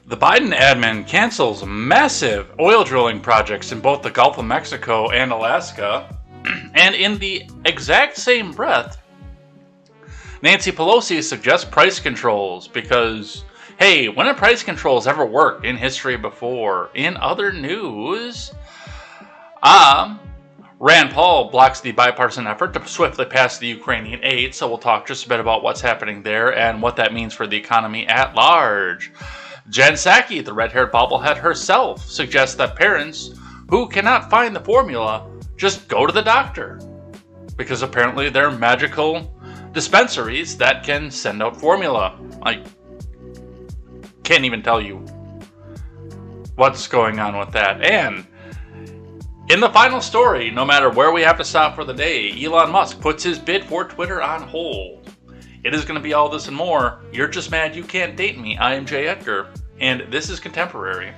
The Biden admin cancels massive oil drilling projects in both the Gulf of Mexico and Alaska. And in the exact same breath, Nancy Pelosi suggests price controls because, hey, when have price controls ever worked in history before? In other news, Rand Paul blocks the bipartisan effort to swiftly pass the Ukrainian aid, so we'll talk just a bit about what's happening there and what that means for the economy at large. Jen Psaki, the red-haired bobblehead herself, suggests that parents who cannot find the formula just go to the doctor, because apparently there are magical dispensaries that can send out formula. I can't even tell you what's going on with that. And in the final story, no matter where we have to stop for the day, Elon Musk puts his bid for Twitter on hold. It is going to be all this and more. You're just mad you can't date me. I am Jay Edgar, and this is Contemporary.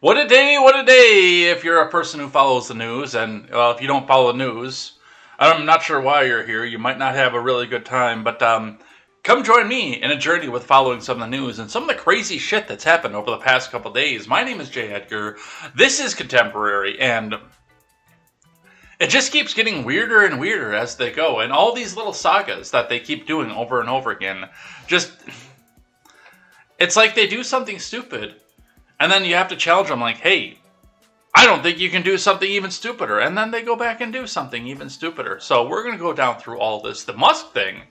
What a day, what a day if you're a person who follows the news. And if you don't follow the news, I'm not sure why you're here. You might not have a really good time, but come join me in a journey with following some of the news and some of the crazy shit that's happened over the past couple days. My name is Jay Edgar. This is Contemporary, and It just keeps getting weirder and weirder as they go. And all these little sagas that they keep doing over and over again, just, it's like they do something stupid. And then you have to challenge them like, hey, I don't think you can do something even stupider. And then they go back and do something even stupider. So we're going to go down through all this. The Musk thing,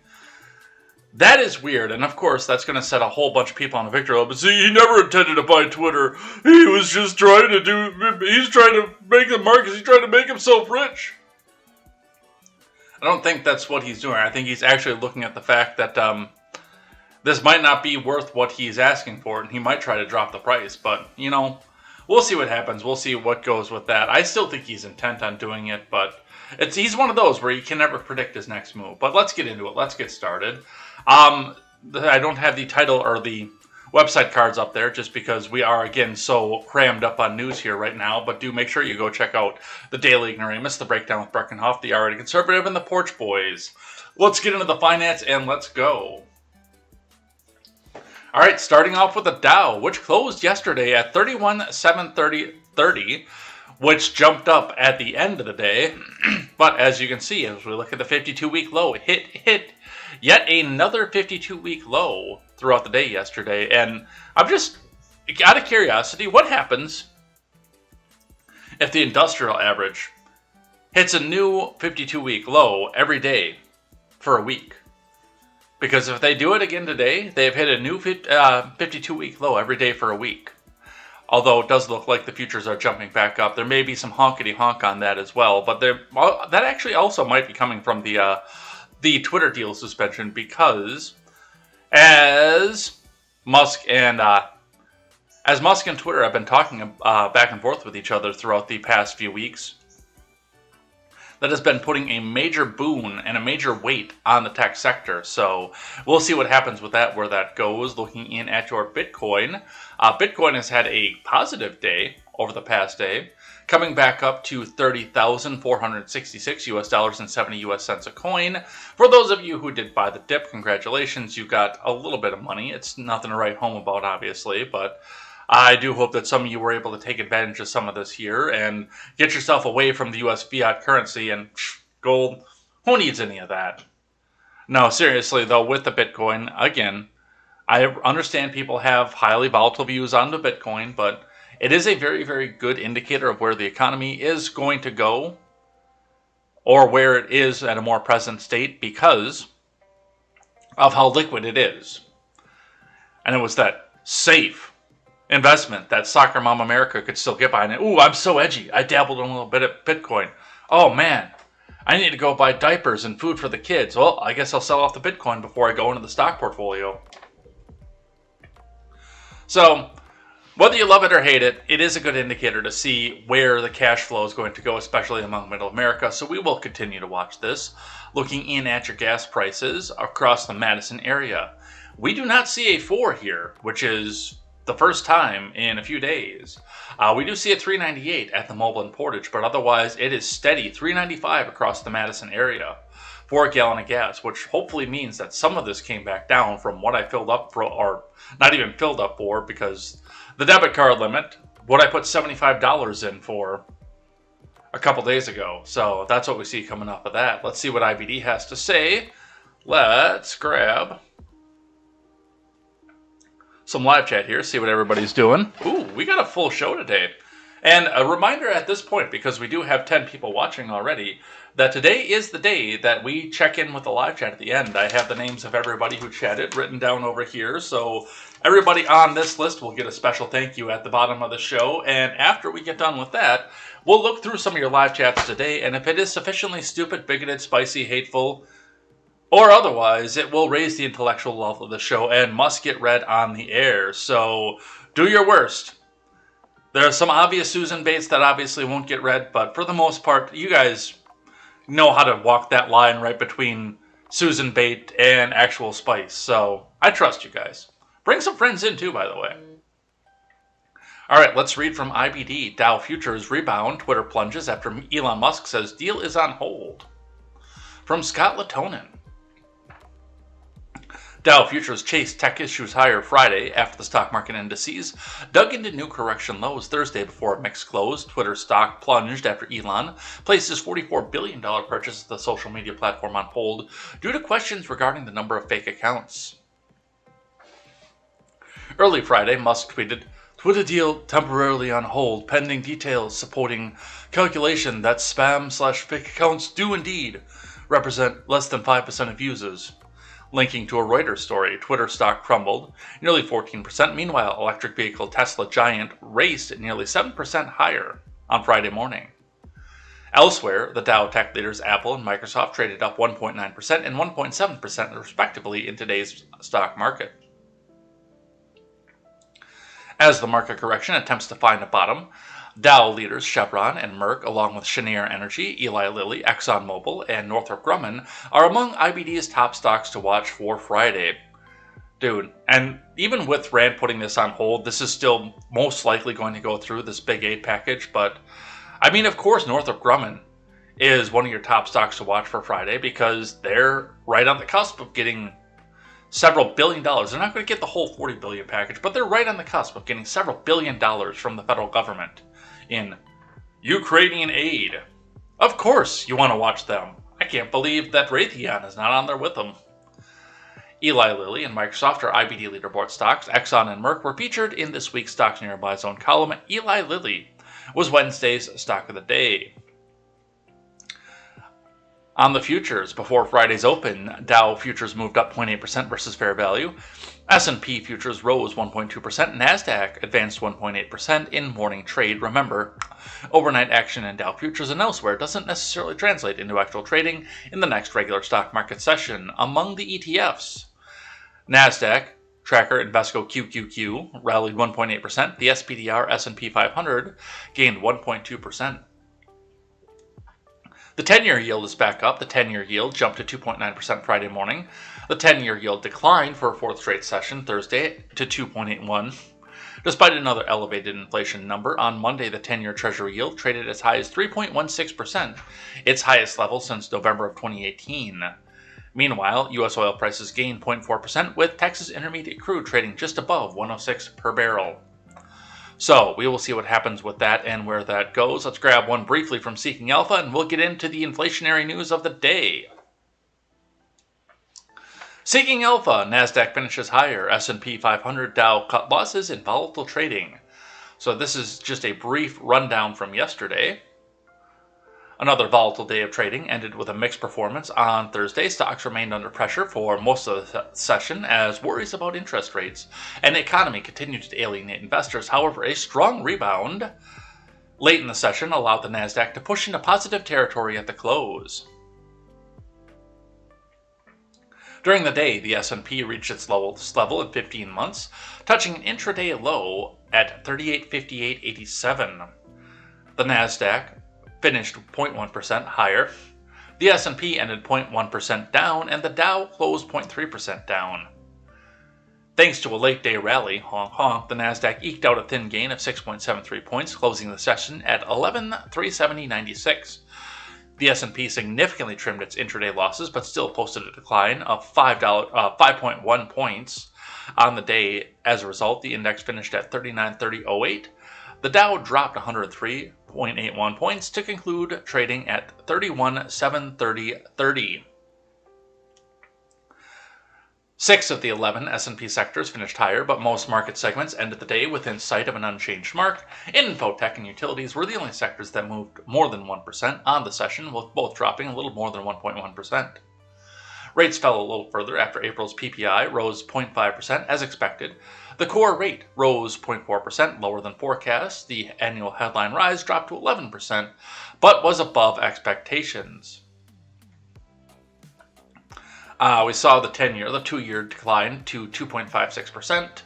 that is weird. And of course, that's going to set a whole bunch of people on a victory lap. But see, he never intended to buy Twitter. He was just trying to he's trying to make the markets. He's trying to make himself rich. I don't think that's what he's doing. I think he's actually looking at the fact that this might not be worth what he's asking for. And he might try to drop the price. But, you know, we'll see what happens. We'll see what goes with that. I still think he's intent on doing it. But he's one of those where you can never predict his next move. But let's get into it. Let's get started. I don't have the title or the website cards up there just because we are, again, so crammed up on news here right now. But do make sure you go check out the Daily Ignoramus, the Breakdown with Breckenhoff, the Already Conservative, and the Porch Boys. Let's get into the finance and let's go. All right, starting off with the Dow, which closed yesterday at 31,730, which jumped up at the end of the day. But as you can see, as we look at the 52-week low, it hit yet another 52-week low throughout the day yesterday. And I'm just, out of curiosity, what happens if the industrial average hits a new 52-week low every day for a week? Because if they do it again today, they've hit a new 52-week low every day for a week. Although it does look like the futures are jumping back up. There may be some honkity-honk on that as well. But that actually also might be coming from the Twitter deal suspension, because as Musk and Twitter have been talking back and forth with each other throughout the past few weeks, that has been putting a major boon and a major weight on the tech sector. So we'll see what happens with that, where that goes. Looking in at your Bitcoin, Bitcoin has had a positive day over the past day, coming back up to $30,466 and 70 US cents a coin. For those of you who did buy the dip, congratulations, you got a little bit of money. It's nothing to write home about, obviously, but I do hope that some of you were able to take advantage of some of this here and get yourself away from the US fiat currency and gold. Who needs any of that? No, seriously though, with the Bitcoin, again, I understand people have highly volatile views on the Bitcoin, but it is a very, very good indicator of where the economy is going to go, or where it is at a more present state, because of how liquid it is. And it was that safe investment that Soccer Mom America could still get behind it. Ooh, I'm so edgy. I dabbled in a little bit of Bitcoin. Oh man, I need to go buy diapers and food for the kids. Well, I guess I'll sell off the Bitcoin before I go into the stock portfolio. So, whether you love it or hate it, it is a good indicator to see where the cash flow is going to go, especially among Middle America. So we will continue to watch this. Looking in at your gas prices across the Madison area, we do not see a 4 here, which is the first time in a few days. We do see a $3.98 at the Moblin Portage, but otherwise it is steady $3.95 across the Madison area for a gallon of gas, which hopefully means that some of this came back down from what I filled up for, or not even filled up for, because the debit card limit, what I put $75 in for a couple days ago. So that's what we see coming up of that. Let's see what IBD has to say. Let's grab some live chat here, see what everybody's doing. Ooh, we got a full show today. And a reminder at this point, because we do have 10 people watching already, that today is the day that we check in with the live chat at the end. I have the names of everybody who chatted written down over here, so everybody on this list will get a special thank you at the bottom of the show. And after we get done with that, we'll look through some of your live chats today, and if it is sufficiently stupid, bigoted, spicy, hateful, or otherwise, it will raise the intellectual level of the show and must get read on the air. So do your worst. There are some obvious Susan baits that obviously won't get read, but for the most part, you guys know how to walk that line right between Susan bait and actual spice. So I trust you guys. Bring some friends in too, by the way. All right, let's read from IBD. Dow futures rebound. Twitter plunges after Elon Musk says deal is on hold. From Scott Latonin. Dow futures chased tech issues higher Friday after the stock market indices dug into new correction lows Thursday before a mixed close. Twitter stock plunged after Elon placed his $44 billion purchase of the social media platform on hold due to questions regarding the number of fake accounts. Early Friday, Musk tweeted, "Twitter deal temporarily on hold pending details supporting calculation that spam/fake accounts do indeed represent less than 5% of users." Linking to a Reuters story, Twitter stock crumbled nearly 14%. Meanwhile, electric vehicle Tesla giant raced nearly 7% higher on Friday morning. Elsewhere, the Dow tech leaders Apple and Microsoft traded up 1.9% and 1.7% respectively in today's stock market. As the market correction attempts to find a bottom, Dow leaders Chevron and Merck, along with Cheniere Energy, Eli Lilly, ExxonMobil, and Northrop Grumman, are among IBD's top stocks to watch for Friday. Dude, and even with Rand putting this on hold, this is still most likely going to go through this big aid package. But, I mean, of course, Northrop Grumman is one of your top stocks to watch for Friday because they're right on the cusp of getting several $1 billion. They're not going to get the whole $40 billion package, but they're right on the cusp of getting several $1 billion from the federal government in Ukrainian aid. Of course you want to watch them. I can't believe that Raytheon is not on there with them. Eli Lilly and Microsoft are IBD leaderboard stocks. Exxon and Merck were featured in this week's Stocks Nearby Zone column. Eli Lilly was Wednesday's stock of the day. On the futures, before Friday's open, Dow futures moved up 0.8% versus fair value. S&P futures rose 1.2%. NASDAQ advanced 1.8% in morning trade. Remember, overnight action in Dow futures and elsewhere doesn't necessarily translate into actual trading in the next regular stock market session. Among the ETFs, NASDAQ tracker Invesco QQQ rallied 1.8%. The SPDR S&P 500 gained 1.2%. The 10-year yield is back up. The 10-year yield jumped to 2.9% Friday morning. The 10-year yield declined for a fourth straight session Thursday to 2.81. Despite another elevated inflation number, on Monday the 10-year Treasury yield traded as high as 3.16%, its highest level since November of 2018. Meanwhile, U.S. oil prices gained 0.4%, with Texas Intermediate crude trading just above 106 per barrel. So, we will see what happens with that and where that goes. Let's grab one briefly from Seeking Alpha, and we'll get into the inflationary news of the day. Seeking Alpha, NASDAQ finishes higher, S&P 500 Dow cut losses in volatile trading. So this is just a brief rundown from yesterday. Another volatile day of trading ended with a mixed performance. On Thursday, stocks remained under pressure for most of the session as worries about interest rates and the economy continued to alienate investors. However, a strong rebound late in the session allowed the NASDAQ to push into positive territory at the close. During the day, the S&P reached its lowest level in 15 months, touching an intraday low at 3858.87. The NASDAQ finished 0.1% higher. The S&P ended 0.1% down, and the Dow closed 0.3% down. Thanks to a late-day rally, honk honk, the NASDAQ eked out a thin gain of 6.73 points, closing the session at 11,370.96. The S&P significantly trimmed its intraday losses, but still posted a decline of 5.1 points on the day. As a result, the index finished at 3930.08. The Dow dropped 103.81 points to conclude trading at 31,730.30. 6 of the 11 S&P sectors finished higher, but most market segments ended the day within sight of an unchanged mark. Infotech and utilities were the only sectors that moved more than 1% on the session, with both dropping a little more than 1.1%. Rates fell a little further after April's PPI rose 0.5% as expected. The core rate rose 0.4%, lower than forecast. The annual headline rise dropped to 11%, but was above expectations. We saw the 2-year decline to 2.56%.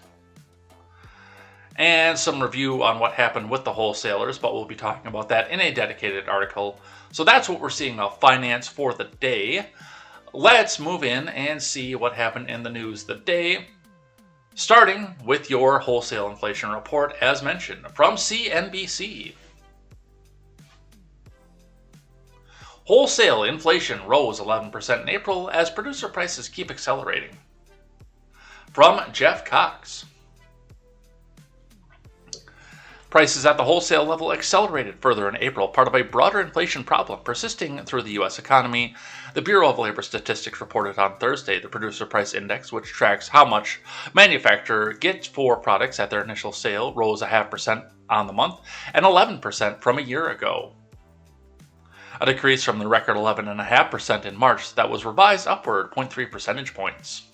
And some review on what happened with the wholesalers, but we'll be talking about that in a dedicated article. So that's what we're seeing of finance for the day. Let's move in and see what happened in the news of the day. Starting with your wholesale inflation report, as mentioned, from CNBC. Wholesale inflation rose 11% in April as producer prices keep accelerating. from Jeff Cox. Prices at the wholesale level accelerated further in April, part of a broader inflation problem persisting through the U.S. economy. The Bureau of Labor Statistics reported on Thursday the Producer Price Index, which tracks how much manufacturer gets for products at their initial sale, rose 0.5% on the month and 11% from a year ago. A decrease from the record 11.5% in March that was revised upward 0.3 percentage points.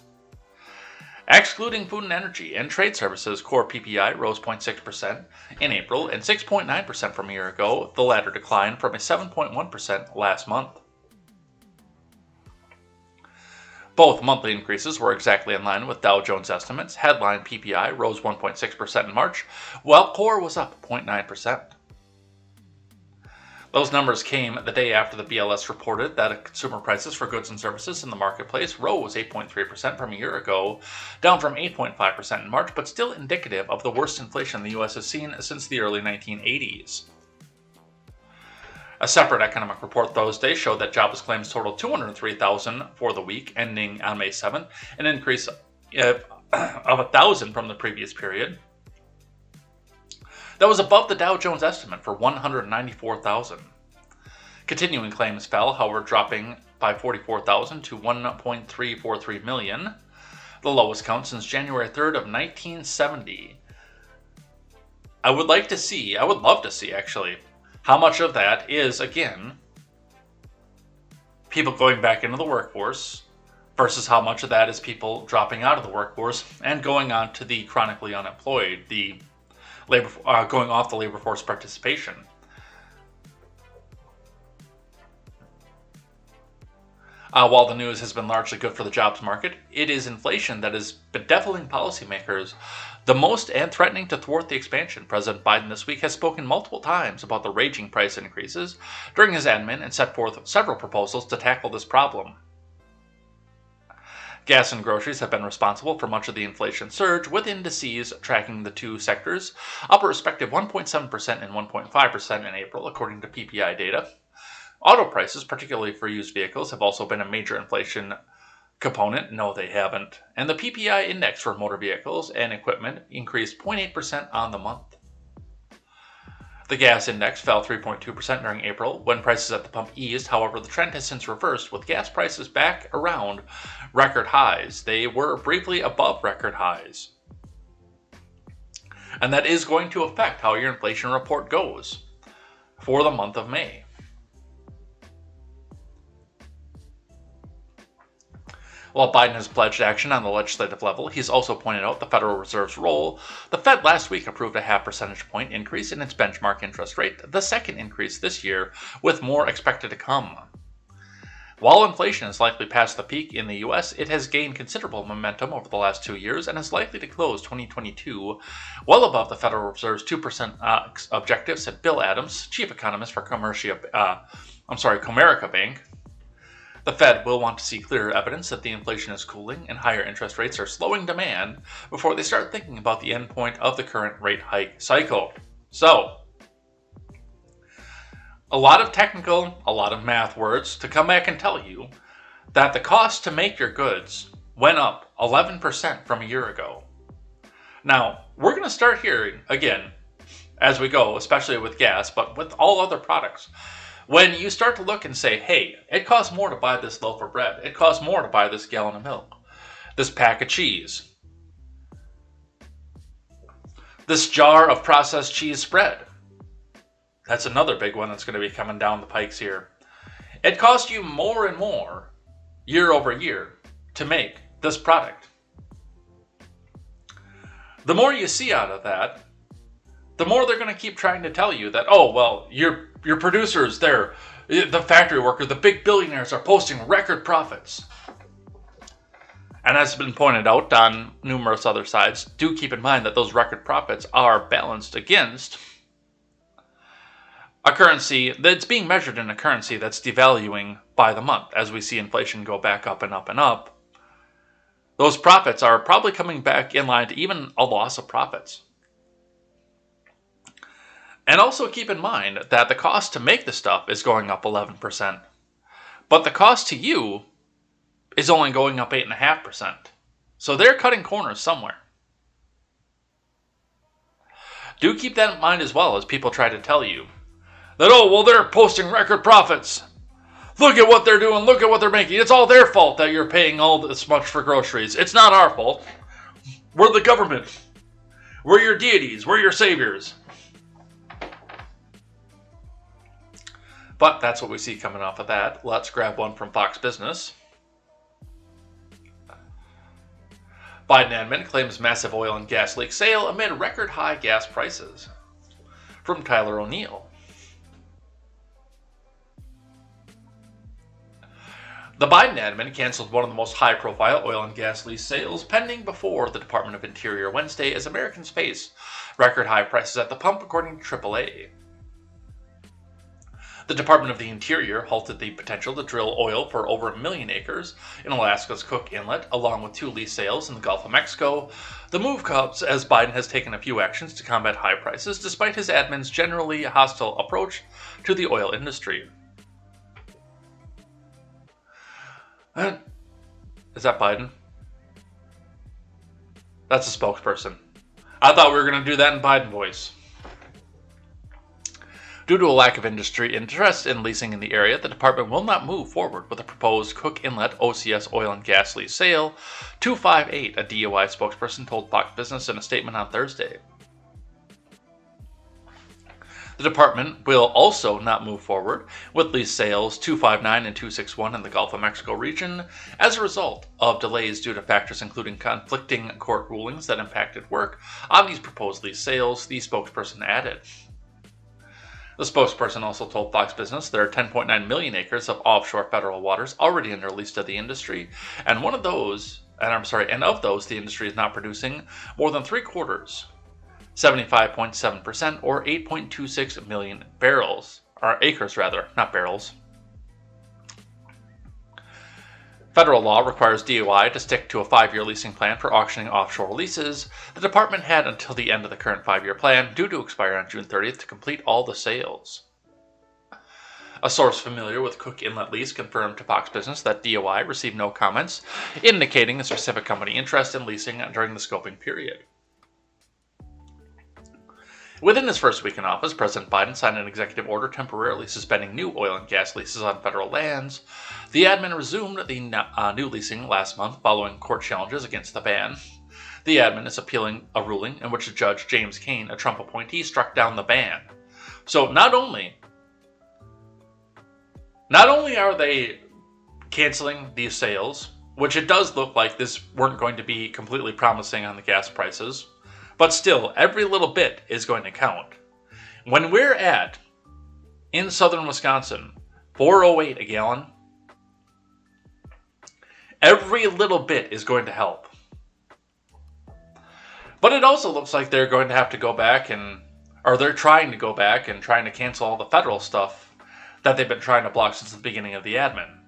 Excluding food and energy and trade services, core PPI rose 0.6% in April and 6.9% from a year ago, the latter declined from a 7.1% last month. Both monthly increases were exactly in line with Dow Jones estimates. Headline PPI rose 1.6% in March, while core was up 0.9%. Those numbers came the day after the BLS reported that consumer prices for goods and services in the marketplace rose 8.3% from a year ago, down from 8.5% in March, but still indicative of the worst inflation the U.S. has seen since the early 1980s. A separate economic report Thursday showed that jobless claims totaled 203,000 for the week ending on May 7th, an increase of 1,000 from the previous period. That was above the Dow Jones estimate for 194,000. Continuing claims fell, however, dropping by 44,000 to 1.343 million, the lowest count since January 3rd of 1970. I would love to see actually, how much of that is, again, people going back into the workforce versus how much of that is people dropping out of the workforce and going on to the chronically unemployed, going off the labor force participation. While the news has been largely good for the jobs market, it is inflation that has been bedeviling policymakers the most and threatening to thwart the expansion. President Biden this week has spoken multiple times about the raging price increases during his admin and set forth several proposals to tackle this problem. Gas and groceries have been responsible for much of the inflation surge, with indices tracking the two sectors up a respective 1.7% and 1.5% in April, according to PPI data. Auto prices, particularly for used vehicles, have also been a major inflation component. No, they haven't. And the PPI index for motor vehicles and equipment increased 0.8% on the month. The gas index fell 3.2% during April when prices at the pump eased. However, the trend has since reversed, with gas prices back around record highs. They were briefly above record highs. And that is going to affect how your inflation report goes for the month of May. While Biden has pledged action on the legislative level, he's also pointed out the Federal Reserve's role. The Fed last week approved a 0.5 percentage point increase in its benchmark interest rate, the second increase this year, with more expected to come. While inflation has likely passed the peak in the U.S., it has gained considerable momentum over the last 2 years and is likely to close 2022 well above the Federal Reserve's 2% objective, said Bill Adams, chief economist for Comerica Bank. The Fed will want to see clearer evidence that the inflation is cooling and higher interest rates are slowing demand before they start thinking about the endpoint of the current rate hike cycle. So, a lot of technical, a lot of math words to come back and tell you that the cost to make your goods went up 11% from a year ago. Now, we're going to start hearing, again, as we go, especially with gas, but with all other products. When you start to look and say, hey, it costs more to buy this loaf of bread, it costs more to buy this gallon of milk, this pack of cheese, this jar of processed cheese spread. That's another big one that's going to be coming down the pikes here. It costs you more and more year over year to make this product. The more you see out of that, the more they're going to keep trying to tell you that, oh, well, your producers, the factory workers, the big billionaires are posting record profits. And as has been pointed out on numerous other sides, do keep in mind that those record profits are balanced against a currency that's being measured in a currency that's devaluing by the month. As we see inflation go back up and up and up, those profits are probably coming back in line to even a loss of profits. And also keep in mind that the cost to make the stuff is going up 11%. But the cost to you is only going up 8.5%. So they're cutting corners somewhere. Do keep that in mind as well as people try to tell you that, oh, well, they're posting record profits. Look at what they're doing. Look at what they're making. It's all their fault that you're paying all this much for groceries. It's not our fault. We're the government. We're your deities. We're your saviors. But that's what we see coming off of that. Let's grab one from Fox Business. Biden admin claims massive oil and gas leak sale amid record high gas prices. From Tyler O'Neill. The Biden admin canceled one of the most high-profile oil and gas lease sales pending before the Department of Interior Wednesday as Americans face record high prices at the pump, according to AAA. The Department of the Interior halted the potential to drill oil for over 1 million acres in Alaska's Cook Inlet, along with 2 lease sales in the Gulf of Mexico. The move comes as Biden has taken a few actions to combat high prices, despite his admin's generally hostile approach to the oil industry. Is that Biden? That's a spokesperson. I thought we were going to do that in Biden voice. Due to a lack of industry interest in leasing in the area, the department will not move forward with a proposed Cook Inlet OCS oil and gas lease sale. 258, a DOI spokesperson told Fox Business in a statement on Thursday. The department will also not move forward with lease sales 259 and 261 in the Gulf of Mexico region as a result of delays due to factors including conflicting court rulings that impacted work on these proposed lease sales, the spokesperson added. The spokesperson also told Fox Business there are 10.9 million acres of offshore federal waters already under lease to the industry, and of those the industry is not producing more than 3/4, 75.7%, or 8.26 million barrels, or acres rather, not barrels. Federal law requires DOI to stick to a 5-year leasing plan for auctioning offshore leases. The department had until the end of the current 5-year plan, due to expire on June 30th, to complete all the sales. A source familiar with Cook Inlet lease confirmed to Fox Business that DOI received no comments indicating a specific company interest in leasing during the scoping period. Within his first week in office, President Biden signed an executive order temporarily suspending new oil and gas leases on federal lands. The admin resumed the new leasing last month following court challenges against the ban. The admin is appealing a ruling in which Judge James Kane, a Trump appointee, struck down the ban. So not only are they canceling these sales, which it does look like this weren't going to be completely promising on the gas prices, but still, every little bit is going to count. When we're at, in southern Wisconsin, $4.08 a gallon, every little bit is going to help. But it also looks like they're going to have to go back they're trying to go back and trying to cancel all the federal stuff that they've been trying to block since the beginning of the admin.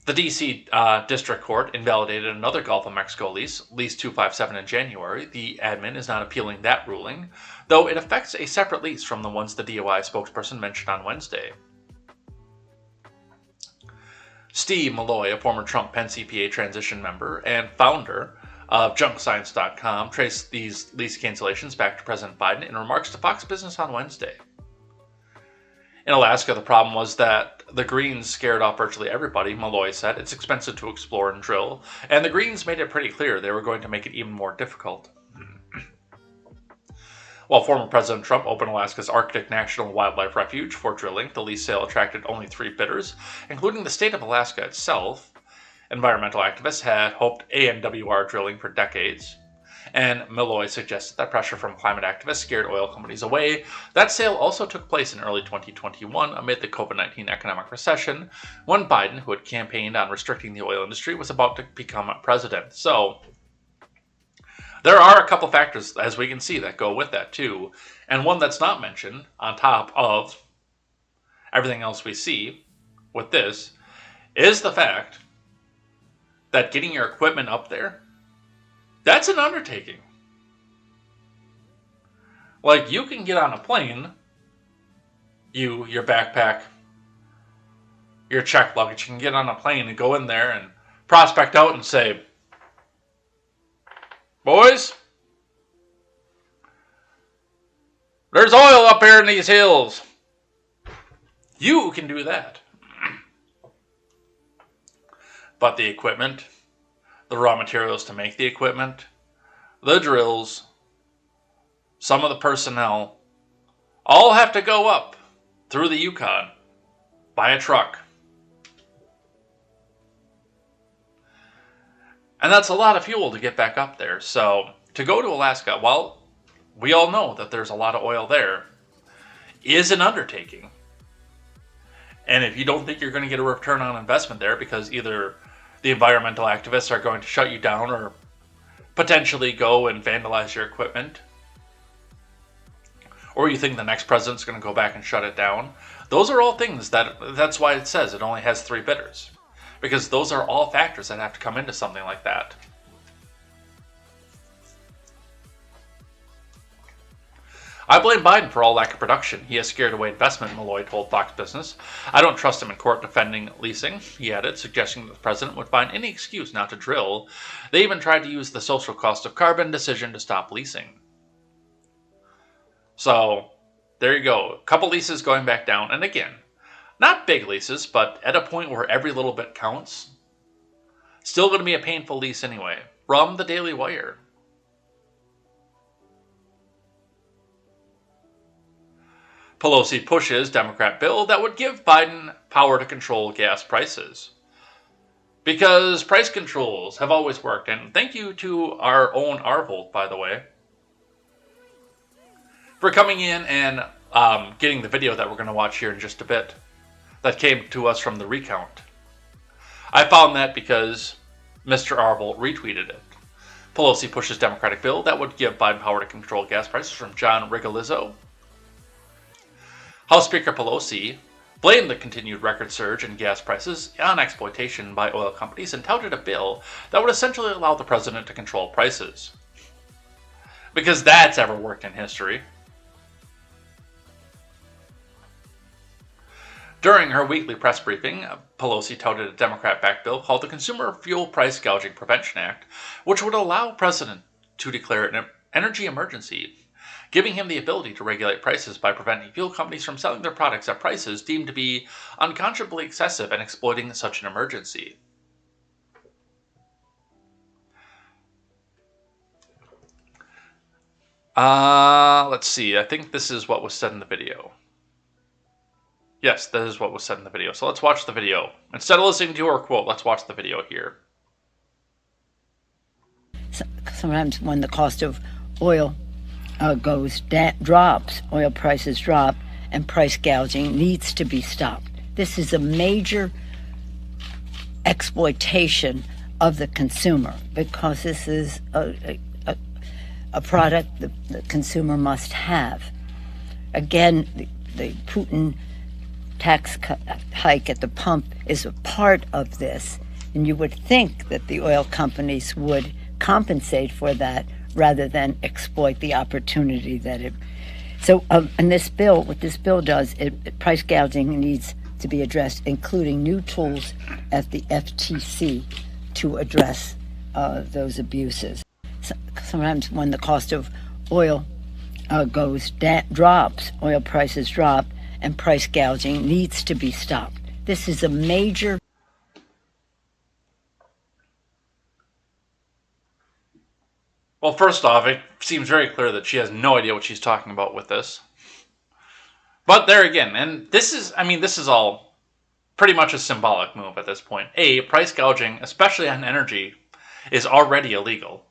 The D.C. District Court invalidated another Gulf of Mexico lease 257 in January. The admin is not appealing that ruling, though it affects a separate lease from the ones the DOI spokesperson mentioned on Wednesday. Steve Malloy, a former Trump-Pence EPA transition member and founder of JunkScience.com, traced these lease cancellations back to President Biden in remarks to Fox Business on Wednesday. In Alaska, the problem was that the Greens scared off virtually everybody, Malloy said. It's expensive to explore and drill, and the Greens made it pretty clear they were going to make it even more difficult. While former President Trump opened Alaska's Arctic National Wildlife Refuge for drilling, the lease sale attracted only 3 bidders, including the state of Alaska itself. Environmental activists had hoped ANWR drilling for decades, and Malloy suggested that pressure from climate activists scared oil companies away. That sale also took place in early 2021 amid the COVID-19 economic recession, when Biden, who had campaigned on restricting the oil industry, was about to become president. So there are a couple factors, as we can see, that go with that too. And one that's not mentioned on top of everything else we see with this is the fact that getting your equipment up there, that's an undertaking. Like, you can get on a plane, your backpack, your checked luggage. You can get on a plane and go in there and prospect out and say, boys, there's oil up here in these hills. You can do that. But the equipment, the raw materials to make the equipment, the drills, some of the personnel, all have to go up through the Yukon by a truck. And that's a lot of fuel to get back up there. So to go to Alaska, well, we all know that there's a lot of oil there, is an undertaking. And if you don't think you're going to get a return on investment there because either the environmental activists are going to shut you down or potentially go and vandalize your equipment, or you think the next president's going to go back and shut it down, those are all things that's why it says it only has 3 bidders. Because those are all factors that have to come into something like that. I blame Biden for all lack of production. He has scared away investment, Malloy told Fox Business. I don't trust him in court defending leasing, he added, suggesting that the president would find any excuse not to drill. They even tried to use the social cost of carbon decision to stop leasing. So, there you go. A couple leases going back down. And again, not big leases, but at a point where every little bit counts. Still going to be a painful lease anyway. From the Daily Wire. Pelosi pushes Democrat bill that would give Biden power to control gas prices. Because price controls have always worked. And thank you to our own Arvolt, by the way, for coming in and getting the video that we're going to watch here in just a bit. That came to us from the recount. I found that because Mr. Arvolt retweeted it. Pelosi pushes Democratic bill that would give Biden power to control gas prices, from John Rigolizzo. House Speaker Pelosi blamed the continued record surge in gas prices on exploitation by oil companies and touted a bill that would essentially allow the president to control prices. Because that's ever worked in history. During her weekly press briefing, Pelosi touted a Democrat-backed bill called the Consumer Fuel Price Gouging Prevention Act, which would allow the president to declare an energy emergency, giving him the ability to regulate prices by preventing fuel companies from selling their products at prices deemed to be unconscionably excessive and exploiting such an emergency. Let's see. I think this is what was said in the video. Yes, that is what was said in the video. So let's watch the video. Instead of listening to her quote, let's watch the video here. Sometimes when the cost of oil drops, oil prices drop, and price gouging needs to be stopped. This is a major exploitation of the consumer because this is a product the consumer must have. Again, the Putin tax hike at the pump is a part of this, and you would think that the oil companies would compensate for that rather than exploit the opportunity that it. So, and this bill, what this bill does, price gouging needs to be addressed, including new tools at the FTC to address those abuses. Sometimes when the cost of oil drops, oil prices drop, and price gouging needs to be stopped. This is a major. Well, first off, it seems very clear that she has no idea what she's talking about with this. But there again, and this is all pretty much a symbolic move at this point. Price gouging, especially on energy, is already illegal.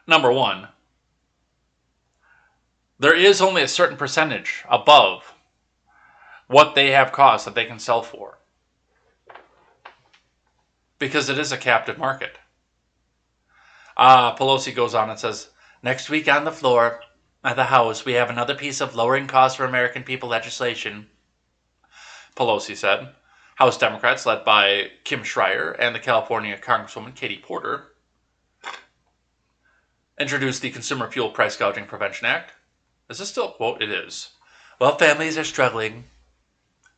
Number one, there is only a certain percentage above what they have cost that they can sell for. Because it is a captive market. Pelosi goes on and says, next week on the floor at the House, we have another piece of lowering costs for American people legislation. Pelosi said. House Democrats, led by Kim Schreier and the California Congresswoman Katie Porter, introduced the Consumer Fuel Price Gouging Prevention Act. Is this still a quote? It is. Well, families are struggling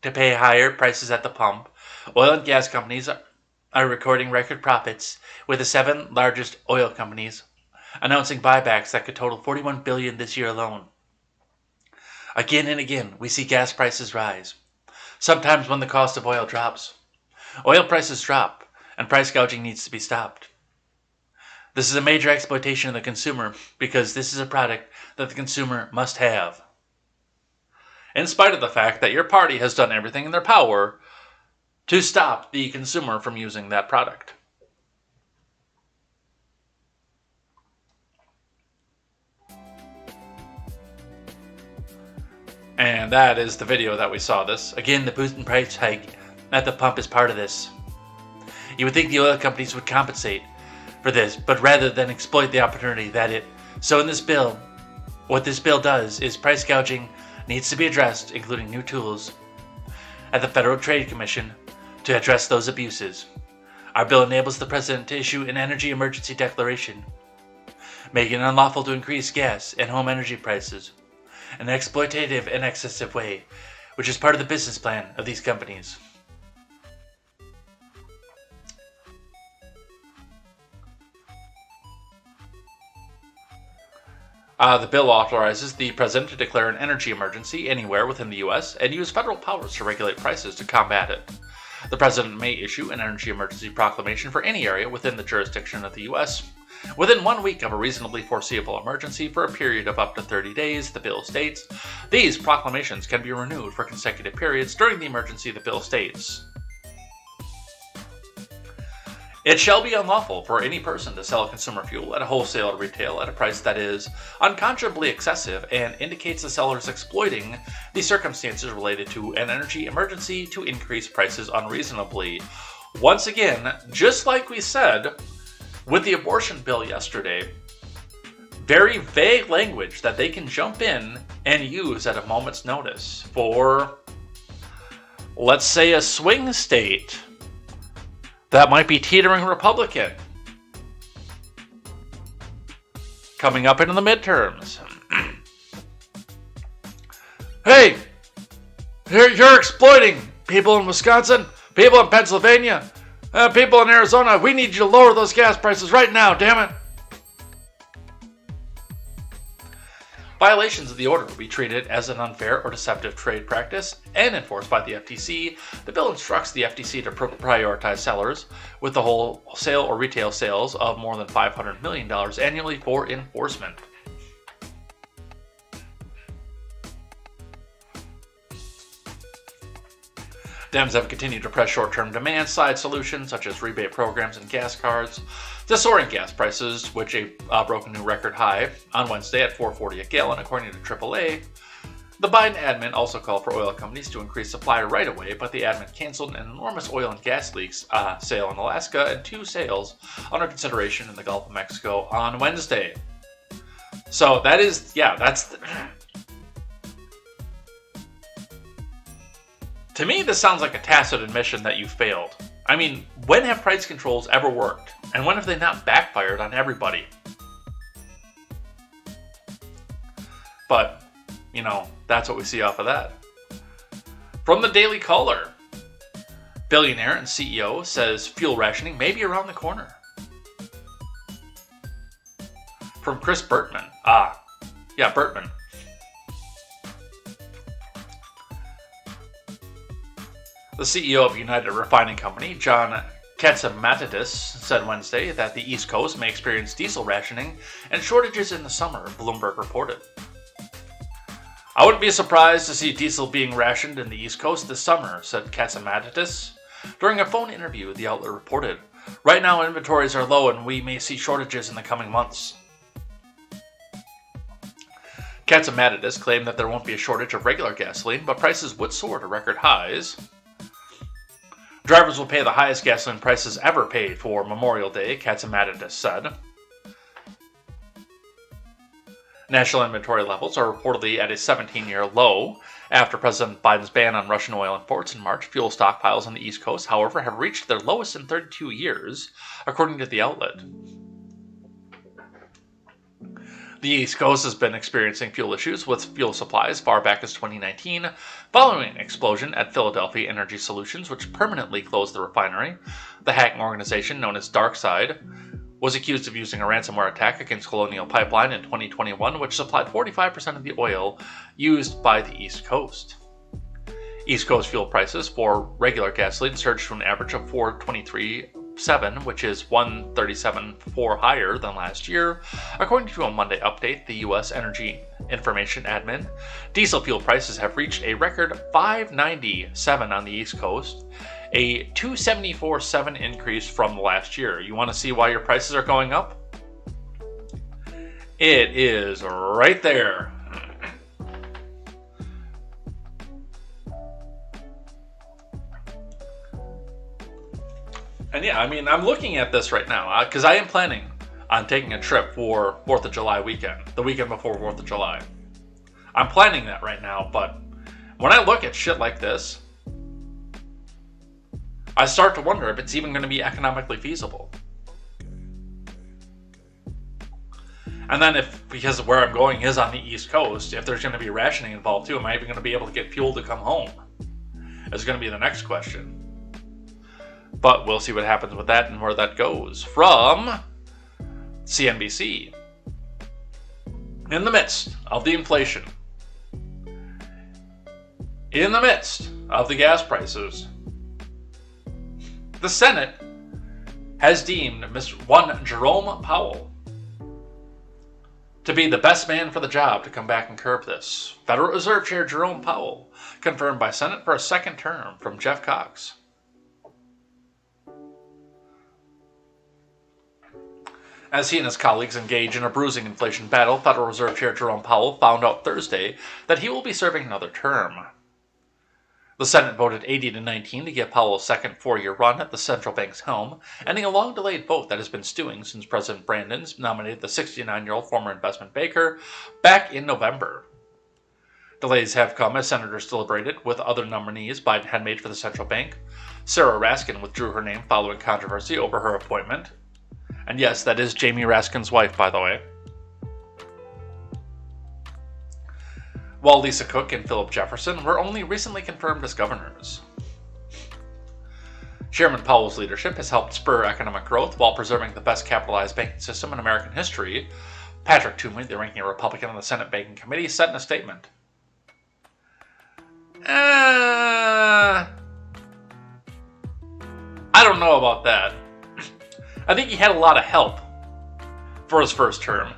to pay higher prices at the pump, oil and gas companies are recording record profits, with the 7 largest oil companies announcing buybacks that could total $41 billion this year alone. Again and again, we see gas prices rise. Sometimes when the cost of oil drops, oil prices drop, and price gouging needs to be stopped. This is a major exploitation of the consumer because this is a product that the consumer must have. In spite of the fact that your party has done everything in their power to stop the consumer from using that product. And that is the video that we saw this. Again, the Putin price hike at the pump is part of this. You would think the oil companies would compensate for this, but rather than exploit the opportunity that it... So in this bill, what this bill does is price gouging needs to be addressed, including new tools at the Federal Trade Commission to address those abuses. Our bill enables the President to issue an energy emergency declaration, making it unlawful to increase gas and home energy prices in an exploitative and excessive way, which is part of the business plan of these companies. The bill authorizes the President to declare an energy emergency anywhere within the U.S. and use federal powers to regulate prices to combat it. The President may issue an energy emergency proclamation for any area within the jurisdiction of the U.S. within 1 week of a reasonably foreseeable emergency for a period of up to 30 days, the bill states. These proclamations can be renewed for consecutive periods during the emergency, the bill states. It shall be unlawful for any person to sell consumer fuel at a wholesale or retail at a price that is unconscionably excessive and indicates the seller is exploiting the circumstances related to an energy emergency to increase prices unreasonably. Once again, just like we said with the abortion bill yesterday, very vague language that they can jump in and use at a moment's notice for, let's say, a swing state that might be teetering Republican coming up into the midterms. Hey, you're exploiting people in Wisconsin, people in Pennsylvania, people in Arizona. We need you to lower those gas prices right now, damn it. Violations of the order will be treated as an unfair or deceptive trade practice and enforced by the FTC. The bill instructs the FTC to prioritize sellers with the wholesale or retail sales of more than $500 million annually for enforcement. Dems have continued to press short-term demand-side solutions such as rebate programs and gas cards to soaring gas prices, which broke a new record high on Wednesday at $4.40 a gallon, according to AAA. The Biden admin also called for oil companies to increase supply right away, but the admin canceled an enormous oil and gas leaks sale in Alaska and 2 sales under consideration in the Gulf of Mexico on Wednesday. So that is, that's... To me, this sounds like a tacit admission that you failed. I mean, when have price controls ever worked? And when have they not backfired on everybody? But, that's what we see off of that. From the Daily Caller, billionaire and CEO says fuel rationing may be around the corner. From Chris Bertman. Bertman. The CEO of United Refining Company, John Katzimatidis, said Wednesday that the East Coast may experience diesel rationing and shortages in the summer, Bloomberg reported. I wouldn't be surprised to see diesel being rationed in the East Coast this summer, said Katzimatidis. During a phone interview, the outlet reported, right now inventories are low and we may see shortages in the coming months. Katzimatidis claimed that there won't be a shortage of regular gasoline, but prices would soar to record highs. Drivers will pay the highest gasoline prices ever paid for Memorial Day, Katzimatidis said. National inventory levels are reportedly at a 17-year low. After President Biden's ban on Russian oil imports in March, fuel stockpiles on the East Coast, however, have reached their lowest in 32 years, according to the outlet. The East Coast has been experiencing fuel issues with fuel supplies far back as 2019, following an explosion at Philadelphia Energy Solutions, which permanently closed the refinery. The hacking organization known as DarkSide was accused of using a ransomware attack against Colonial Pipeline in 2021, which supplied 45% of the oil used by the East Coast. East Coast fuel prices for regular gasoline surged to an average of $4.23.7, which is $1.37.4 higher than last year, according to a Monday update. The U.S. Energy Information Admin. Diesel fuel prices have reached a record $5.97 on the East Coast, a $2.74.7 increase from last year. You want to see why your prices are going up? It is right there. And yeah, I mean, I'm looking at this right now because I am planning on taking a trip for 4th of July weekend, the weekend before 4th of July. I'm planning that right now, but when I look at shit like this, I start to wonder if it's even going to be economically feasible. And then because where I'm going is on the East Coast, if there's going to be rationing involved too, am I even going to be able to get fuel to come home? Is going to be the next question. But we'll see what happens with that and where that goes. From CNBC. In the midst of the inflation, in the midst of the gas prices, the Senate has deemed one Jerome Powell to be the best man for the job to come back and curb this. Federal Reserve Chair Jerome Powell confirmed by Senate for a second term from Jeff Cox. As he and his colleagues engage in a bruising inflation battle, Federal Reserve Chair Jerome Powell found out Thursday that he will be serving another term. The Senate voted 80-19 to give Powell a second four-year run at the central bank's helm, ending a long-delayed vote that has been stewing since President Brandon's nominated the 69-year-old former investment banker back in November. Delays have come as senators deliberated with other nominees Biden had made for the central bank. Sarah Raskin withdrew her name following controversy over her appointment. And yes, that is Jamie Raskin's wife, by the way. While Lisa Cook and Philip Jefferson were only recently confirmed as governors. Chairman Powell's leadership has helped spur economic growth while preserving the best capitalized banking system in American history. Patrick Toomey, the ranking Republican on the Senate Banking Committee, said in a statement, I don't know about that. I think he had a lot of help for his first term.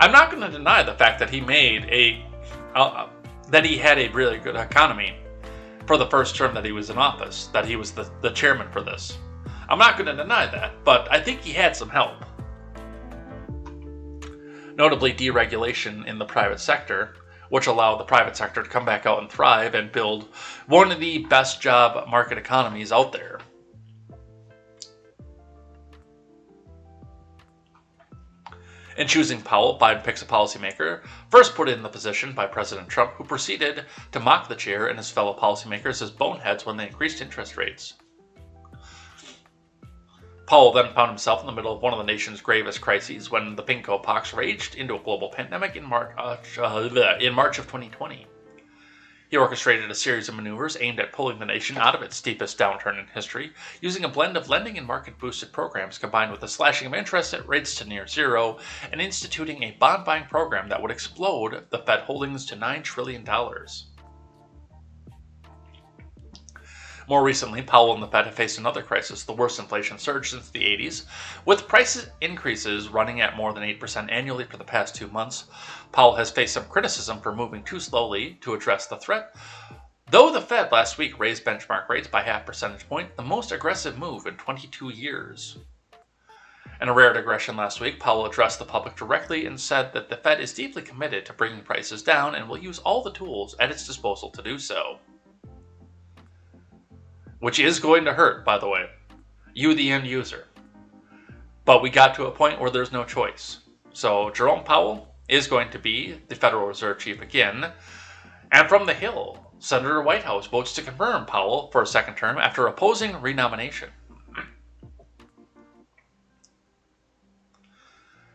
I'm not going to deny the fact that he made that he had a really good economy for the first term that he was in office, that he was the chairman for this. I'm not going to deny that, but I think he had some help. Notably, deregulation in the private sector, which allowed the private sector to come back out and thrive and build one of the best job market economies out there. In choosing Powell, Biden picks a policymaker first put in the position by President Trump, who proceeded to mock the chair and his fellow policymakers as boneheads when they increased interest rates. Powell then found himself in the middle of one of the nation's gravest crises when the pinko pox raged into a global pandemic in March of 2020. He orchestrated a series of maneuvers aimed at pulling the nation out of its steepest downturn in history, using a blend of lending and market-boosted programs combined with the slashing of interest rates to near zero, and instituting a bond-buying program that would explode the Fed holdings to $9 trillion. More recently, Powell and the Fed have faced another crisis, the worst inflation surge since the 80s. With price increases running at more than 8% annually for the past 2 months, Powell has faced some criticism for moving too slowly to address the threat. Though the Fed last week raised benchmark rates by half percentage point, the most aggressive move in 22 years. In a rare digression last week, Powell addressed the public directly and said that the Fed is deeply committed to bringing prices down and will use all the tools at its disposal to do so. Which is going to hurt, by the way. You, the end user. But we got to a point where there's no choice. So Jerome Powell is going to be the Federal Reserve Chief again. And from the Hill, Senator Whitehouse votes to confirm Powell for a second term after opposing renomination.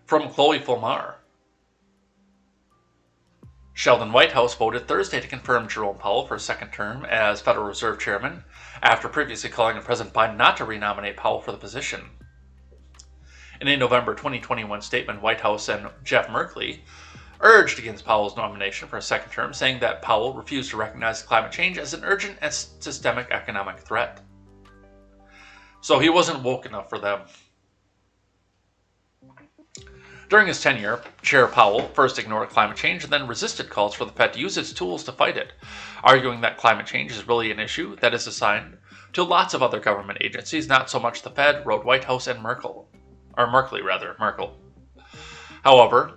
From Chloe Fulmar. Sheldon Whitehouse voted Thursday to confirm Jerome Powell for a second term as Federal Reserve Chairman, after previously calling on President Biden not to renominate Powell for the position. In a November 2021 statement, Whitehouse and Jeff Merkley urged against Powell's nomination for a second term, saying that Powell refused to recognize climate change as an urgent and systemic economic threat. So he wasn't woke enough for them. During his tenure, Chair Powell first ignored climate change and then resisted calls for the Fed to use its tools to fight it, arguing that climate change is really an issue that is assigned to lots of other government agencies, not so much the Fed, wrote Whitehouse and Merkel. However,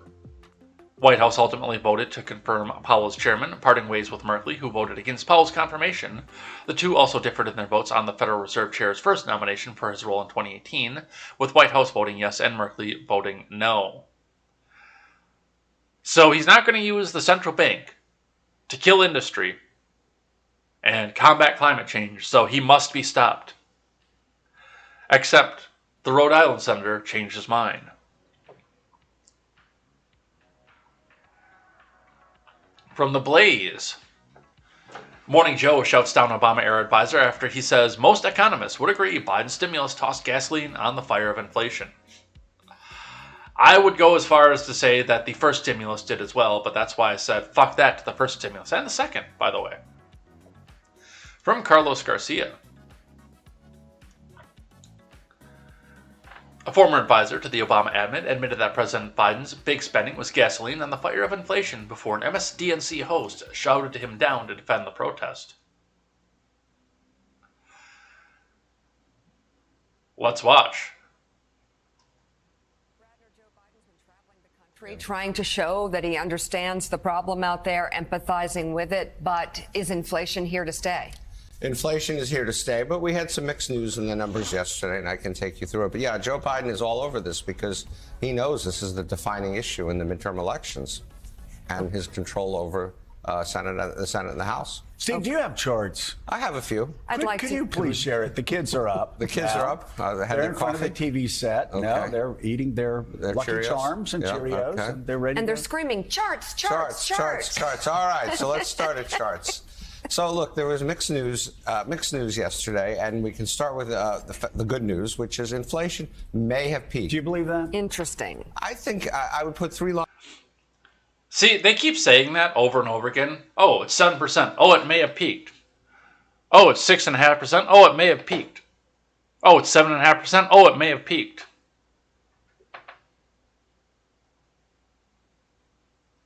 Whitehouse ultimately voted to confirm Powell as chairman, parting ways with Merkley, who voted against Powell's confirmation. The two also differed in their votes on the Federal Reserve Chair's first nomination for his role in 2018, with Whitehouse voting yes and Merkley voting no. So he's not going to use the central bank to kill industry and combat climate change, so he must be stopped. Except the Rhode Island senator changed his mind. From The Blaze. Morning Joe shouts down Obama-era advisor after he says most economists would agree Biden's stimulus tossed gasoline on the fire of inflation. I would go as far as to say that the first stimulus did as well, but that's why I said fuck that to the first stimulus, and the second, by the way. From Carlos Garcia. A former advisor to the Obama admin admitted that President Biden's big spending was gasoline on the fire of inflation before an MSDNC host shouted him down to defend the protest. Let's watch. Trying to show that he understands the problem out there, empathizing with it, but is inflation here to stay? Inflation is here to stay, but we had some mixed news in the numbers yesterday, and I can take you through it. But yeah, Joe Biden is all over this because he knows this is the defining issue in the midterm elections and his control over the Senate and the House. Steve, do you have charts? I have a few. Could you please share it? The kids are up. The kids are up. They had they're their in front of the TV set. Okay. No, they're eating their Lucky Cheerios. Charms and Cheerios, okay. and they're ready. And they're screaming, charts, charts, charts. Charts. All right, so let's start at charts. So look, there was mixed news yesterday, and we can start with the good news, which is inflation may have peaked. Do you believe that? Interesting. I think I would put 3 lines. See, they keep saying that over and over again. Oh, it's 7%. Oh, it may have peaked. Oh, it's 6.5%. Oh, it may have peaked. Oh, it's 7.5%. Oh, it may have peaked.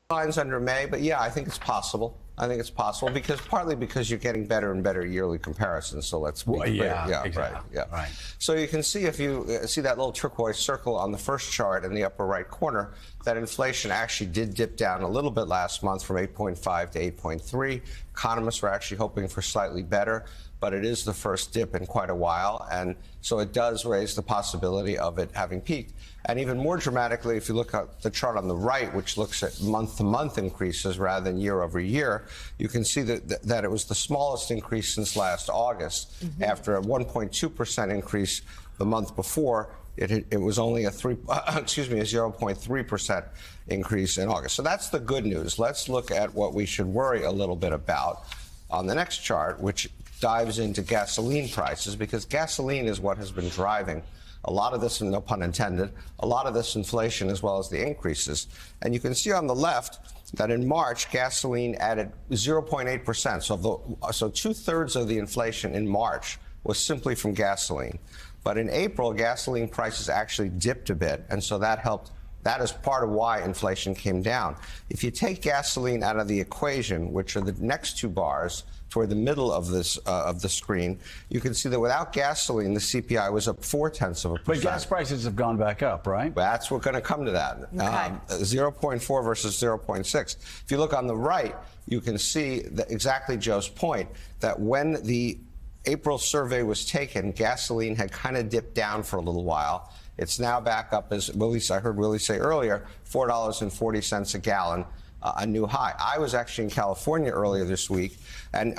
Lines under May, but yeah, I think it's possible. I think it's possible partly because you're getting better and better yearly comparisons. So let's be clear. Yeah, exactly. Right. Yeah. Right. So you can see, if you see that little turquoise circle on the first chart in the upper right corner, that inflation actually did dip down a little bit last month from 8.5 to 8.3. Economists were actually hoping for slightly better, but it is the first dip in quite a while, and so it does raise the possibility of it having peaked. And even more dramatically, if you look at the chart on the right, which looks at month-to-month increases rather than year-over-year, you can see that it was the smallest increase since last August. After a 1.2% increase the month before, it was only a 0.3% increase in August. So that's the good news. Let's look at what we should worry a little bit about on the next chart, which dives into gasoline prices, because gasoline is what has been driving a lot of this, and no pun intended, a lot of this inflation as well as the increases. And you can see on the left that in March, gasoline added 0.8%. So 2/3 of the inflation in March was simply from gasoline. But in April, gasoline prices actually dipped a bit, and so that helped. That is part of why inflation came down. If you take gasoline out of the equation, which are the next two bars toward the middle of this of the screen, you can see that without gasoline, the CPI was up 0.4%. But gas prices have gone back up, right? That's we're going to come to that. Okay. 0.4 versus 0.6. If you look on the right, you can see that exactly Joe's point, that when the April survey was taken, gasoline had kind of dipped down for a little while. It's now back up, as I heard Willie say earlier, $4.40 a gallon. a new high. I was actually in California earlier this week, and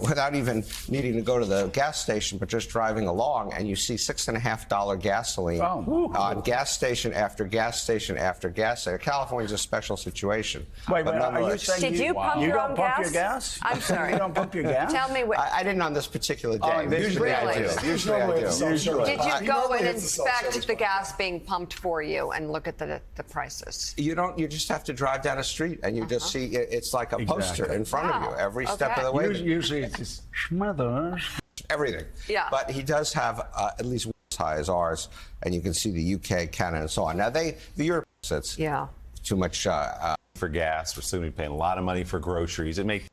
without even needing to go to the gas station, but just driving along, and you see $6.50 gasoline on gas station after gas station after gas station. California's a special situation. Wait, are you saying Did you pump you your don't own pump gas? your gas? I'm sorry. You don't pump your gas? Tell me what. I didn't on this particular day. Usually I do. Usually I do. Did you go and inspect the gas being pumped for you and look at the prices? You don't. You just have to drive down a street and you just see it's like a poster in front of you every step of the way. Usually it's just schmothers. Everything. Yeah. But he does have at least one as high as ours, and you can see the UK, Canada, and so on. Now the Europe it's too much for gas. We're soon paying a lot of money for groceries. It makes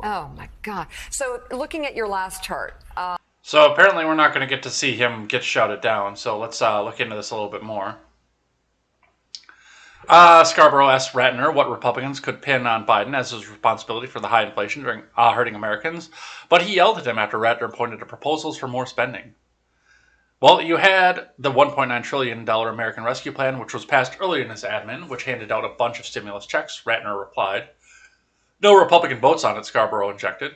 Oh my God! So looking at your last chart. So apparently we're not going to get to see him get shouted down. So let's look into this a little bit more. Scarborough asked Ratner what Republicans could pin on Biden as his responsibility for the high inflation during hurting Americans, but he yelled at him after Ratner pointed to proposals for more spending. Well, you had the $1.9 trillion American Rescue Plan, which was passed earlier in his admin, which handed out a bunch of stimulus checks. Ratner replied. No Republican votes on it, Scarborough injected.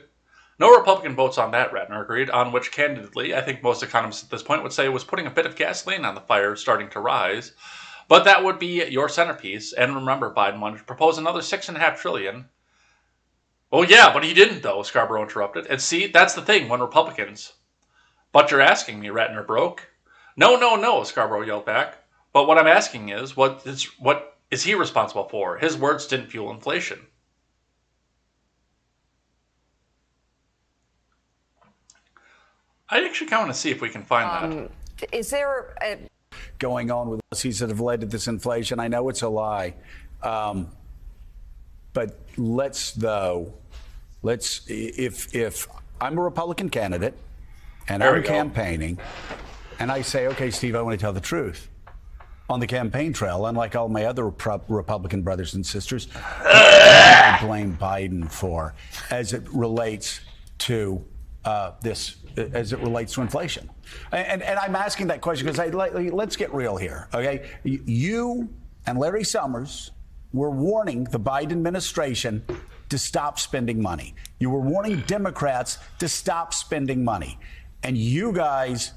No Republican votes on that, Ratner agreed, on which, candidly, I think most economists at this point would say was putting a bit of gasoline on the fire starting to rise. But that would be your centerpiece. And remember, Biden wanted to propose another $6.5 trillion. Oh yeah, but he didn't, though, Scarborough interrupted. And see, that's the thing when Republicans. But you're asking me, Ratner broke. No, Scarborough yelled back. But what I'm asking is, what is he responsible for? His words didn't fuel inflation. I actually kind of want to see if we can find that. Is there going on with policies that have led to this inflation? I know it's a lie, but if I'm a Republican candidate and I'm campaigning, and I say, okay, Steve, I want to tell the truth on the campaign trail, unlike all my other Republican brothers and sisters, I blame Biden for as it relates to as it relates to inflation. And I'm asking that question because let's get real here, okay? You and Larry Summers were warning the Biden administration to stop spending money. You were warning Democrats to stop spending money. And you guys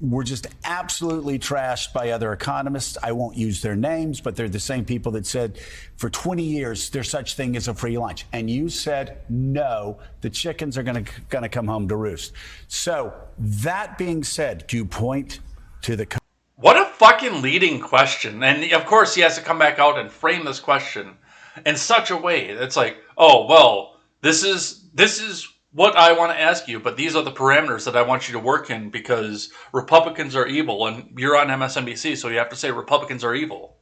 were just absolutely trashed by other economists. I won't use their names, but they're the same people that said for 20 years there's such thing as a free lunch. And you said, no, the chickens are going to come home to roost. So that being said, do you point to the... What a fucking leading question. And of course he has to come back out and frame this question in such a way that's like, oh, well, this is what I want to ask you, but these are the parameters that I want you to work in because Republicans are evil, and you're on MSNBC, so you have to say Republicans are evil.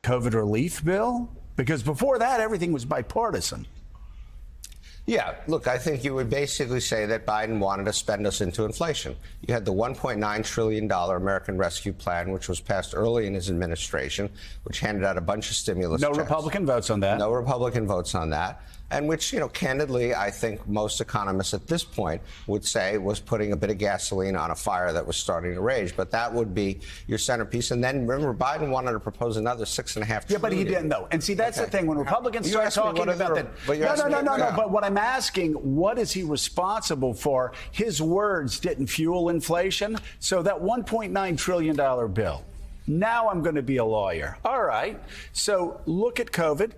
COVID relief bill? Because before that, everything was bipartisan. Yeah, look, I think you would basically say that Biden wanted to spend us into inflation. You had the $1.9 trillion American Rescue Plan, which was passed early in his administration, which handed out a bunch of stimulus checks. No Republican votes on that. No Republican votes on that. And which, candidly, I think most economists at this point would say was putting a bit of gasoline on a fire that was starting to rage. But that would be your centerpiece. And then, remember, Biden wanted to propose another $6.5 trillion. Yeah, but he didn't, though. And see, that's the thing. When Republicans start talking about that. No. But what I'm asking, what is he responsible for? His words didn't fuel inflation. So that $1.9 trillion bill. Now I'm going to be a lawyer. All right. So look at COVID.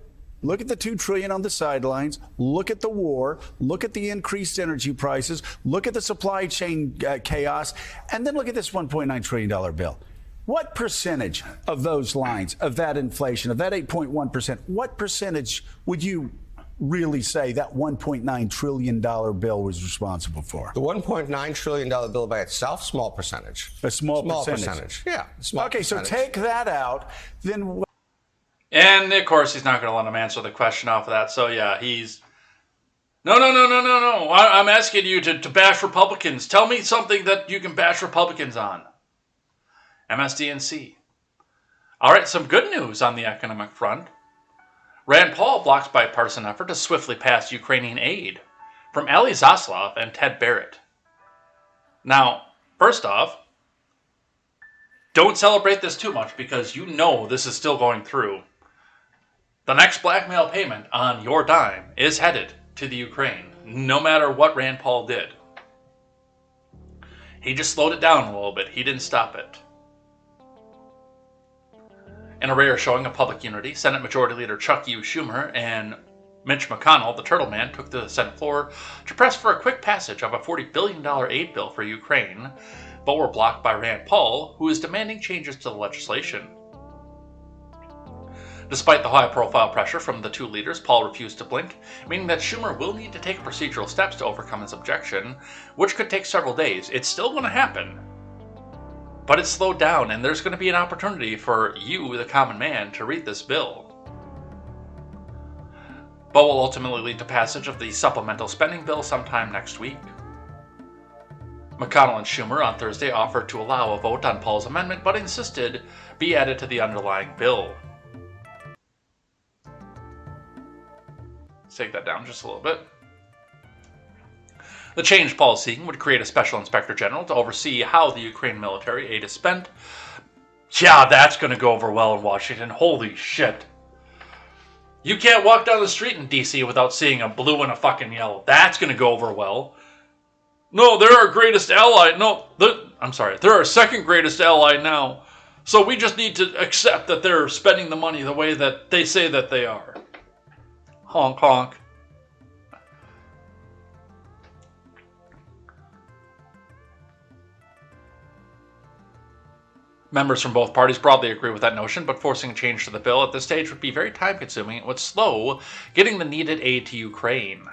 Look at the $2 trillion on the sidelines. Look at the war. Look at the increased energy prices. Look at the supply chain chaos. And then look at this $1.9 trillion bill. What percentage of those lines, of that inflation, of that 8.1%, what percentage would you really say that $1.9 trillion bill was responsible for? The $1.9 trillion bill by itself, small percentage. A small percentage. Yeah. Small percentage. So take that out. Then And, of course, he's not going to let him answer the question off of that. So, yeah, he's... No. I'm asking you to bash Republicans. Tell me something that you can bash Republicans on. MSDNC. All right, some good news on the economic front. Rand Paul blocks bipartisan effort to swiftly pass Ukrainian aid from Ali Zaslav and Ted Barrett. Now, first off, Don't celebrate this too much because you know this is still going through. The next blackmail payment on your dime is headed to the Ukraine, no matter what Rand Paul did. He just slowed it down a little bit. He didn't stop it. In a rare showing of public unity, Senate Majority Leader Chuck U. Schumer and Mitch McConnell, the Turtle Man, took to the Senate floor to press for a quick passage of a $40 billion aid bill for Ukraine, but were blocked by Rand Paul, who is demanding changes to the legislation. Despite the high-profile pressure from the two leaders, Paul refused to blink, meaning that Schumer will need to take procedural steps to overcome his objection, which could take several days. It's still going to happen, but it's slowed down, and there's going to be an opportunity for you, the common man, to read this bill. But will ultimately lead to passage of the supplemental spending bill sometime next week. McConnell and Schumer on Thursday offered to allow a vote on Paul's amendment, but insisted be added to the underlying bill. Let's take that down just a little bit. The change Paul is seeking would create a special inspector general to oversee how the Ukraine military aid is spent. Yeah, that's going to go over well in Washington. Holy shit. You can't walk down the street in D.C. without seeing a blue and a fucking yellow. That's going to go over well. No, they're our greatest ally. No, they're our second greatest ally now. So we just need to accept that they're spending the money the way that they say that they are. Honk, honk. Members from both parties broadly agree with that notion, but forcing a change to the bill at this stage would be very time-consuming and would slow getting the needed aid to Ukraine.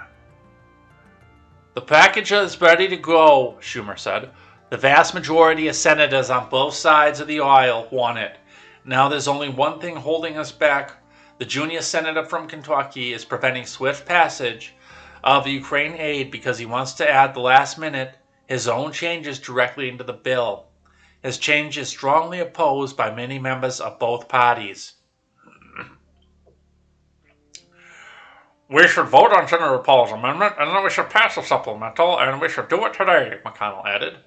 The package is ready to go, Schumer said. The vast majority of senators on both sides of the aisle want it. Now there's only one thing holding us back. The junior senator from Kentucky is preventing swift passage of the Ukraine aid because he wants to add the last minute his own changes directly into the bill. His change is strongly opposed by many members of both parties. We should vote on Senator Paul's amendment, and then we should pass the supplemental, and we should do it today, McConnell added.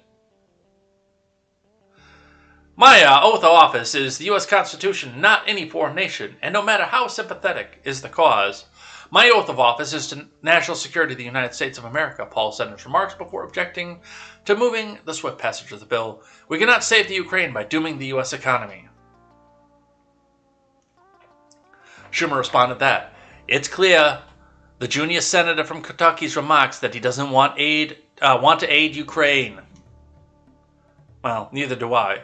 My oath of office is the U.S. Constitution, not any foreign nation, and no matter how sympathetic is the cause, my oath of office is to national security of the United States of America, Paul said in his remarks before objecting to moving the swift passage of the bill. We cannot save the Ukraine by dooming the U.S. economy. Schumer responded that it's clear the junior senator from Kentucky's remarks that he doesn't want to aid Ukraine. Well, neither do I.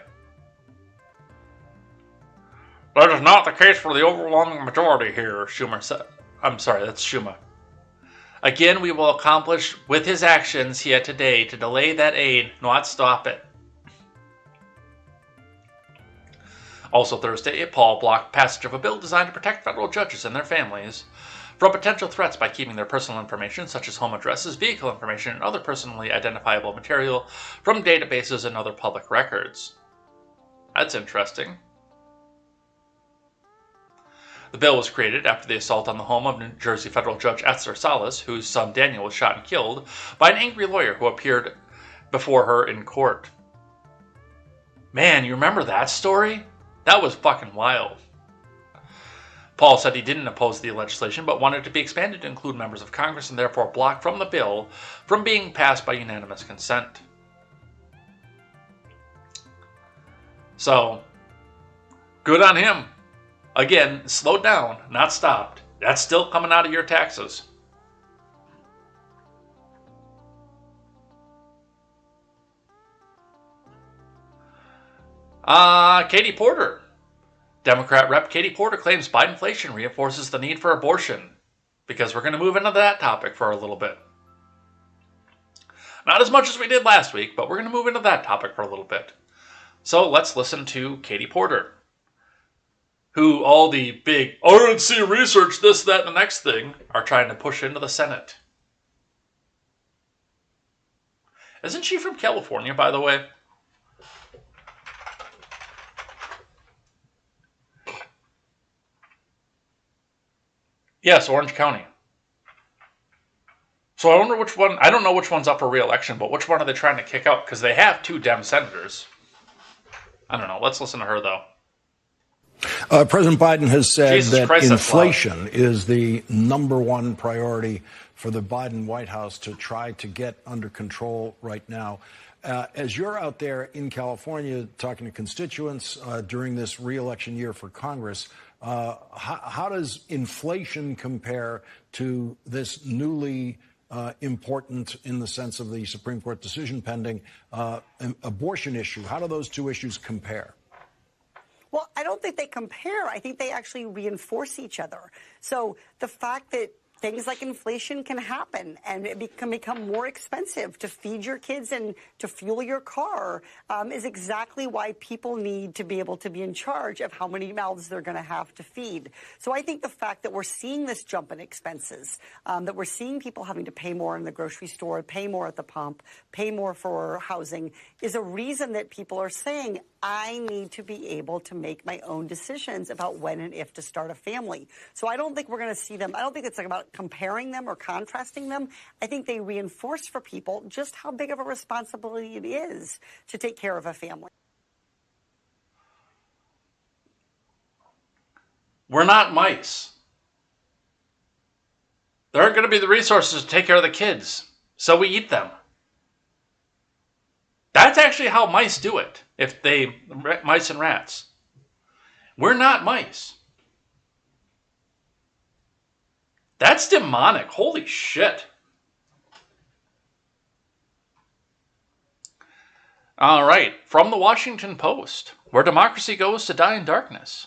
That is not the case for the overwhelming majority here, Schumer said. I'm sorry, that's Schumer. Again, we will accomplish with his actions here today to delay that aid, not stop it. Also Thursday, Paul blocked passage of a bill designed to protect federal judges and their families from potential threats by keeping their personal information, such as home addresses, vehicle information, and other personally identifiable material from databases and other public records. That's interesting. The bill was created after the assault on the home of New Jersey federal judge Esther Salas, whose son Daniel was shot and killed by an angry lawyer who appeared before her in court. Man, you remember that story? That was fucking wild. Paul said he didn't oppose the legislation, but wanted it to be expanded to include members of Congress and therefore blocked from the bill from being passed by unanimous consent. So, good on him. Again, slowed down, not stopped. That's still coming out of your taxes. Katie Porter. Democrat Rep. Katie Porter claims Bidenflation reinforces the need for abortion, because we're going to move into that topic for a little bit. Not as much as we did last week, but we're going to move into that topic for a little bit. So let's listen to Katie Porter, who all the big RNC research, this, that, and the next thing are trying to push into the Senate. Isn't she from California, by the way? Yes, Orange County. So I wonder which one, I don't know which one's up for re-election, but which one are they trying to kick out? Because they have two Dem senators. I don't know. Let's listen to her, though. President Biden has said Jesus that Christ, that's inflation is the number one priority for the Biden White House to try to get under control right now. As you're out there in California talking to constituents during this re-election year for Congress, how does inflation compare to this newly important, in the sense of the Supreme Court decision pending, abortion issue? How do those two issues compare? Well, I don't think they compare. I think they actually reinforce each other. So the fact that things like inflation can happen and it can become more expensive to feed your kids and to fuel your car is exactly why people need to be able to be in charge of how many mouths they're going to have to feed. So I think the fact that we're seeing this jump in expenses, that we're seeing people having to pay more in the grocery store, pay more at the pump, pay more for housing, is a reason that people are saying, I need to be able to make my own decisions about when and if to start a family. So I don't think we're going to see them. I don't think it's like about comparing them or contrasting them. I think they reinforce for people just how big of a responsibility it is to take care of a family. We're not mice. There aren't going to be the resources to take care of the kids, so we eat them. That's actually how mice do it, mice and rats. We're not mice. That's demonic. Holy shit. All right, from the Washington Post, where democracy goes to die in darkness.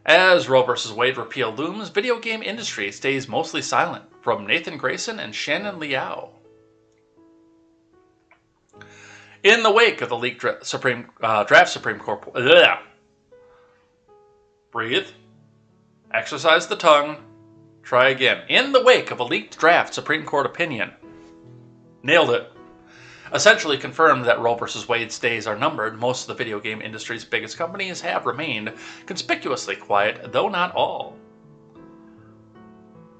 As Roe v. Wade repeal looms, video game industry stays mostly silent. From Nathan Grayson and Shannon Liao. In the wake of the leaked draft Supreme Court... Breathe. Exercise the tongue. Try again. In the wake of a leaked draft Supreme Court opinion. Nailed it. Essentially confirmed that Roe v. Wade's days are numbered, most of the video game industry's biggest companies have remained conspicuously quiet, though not all.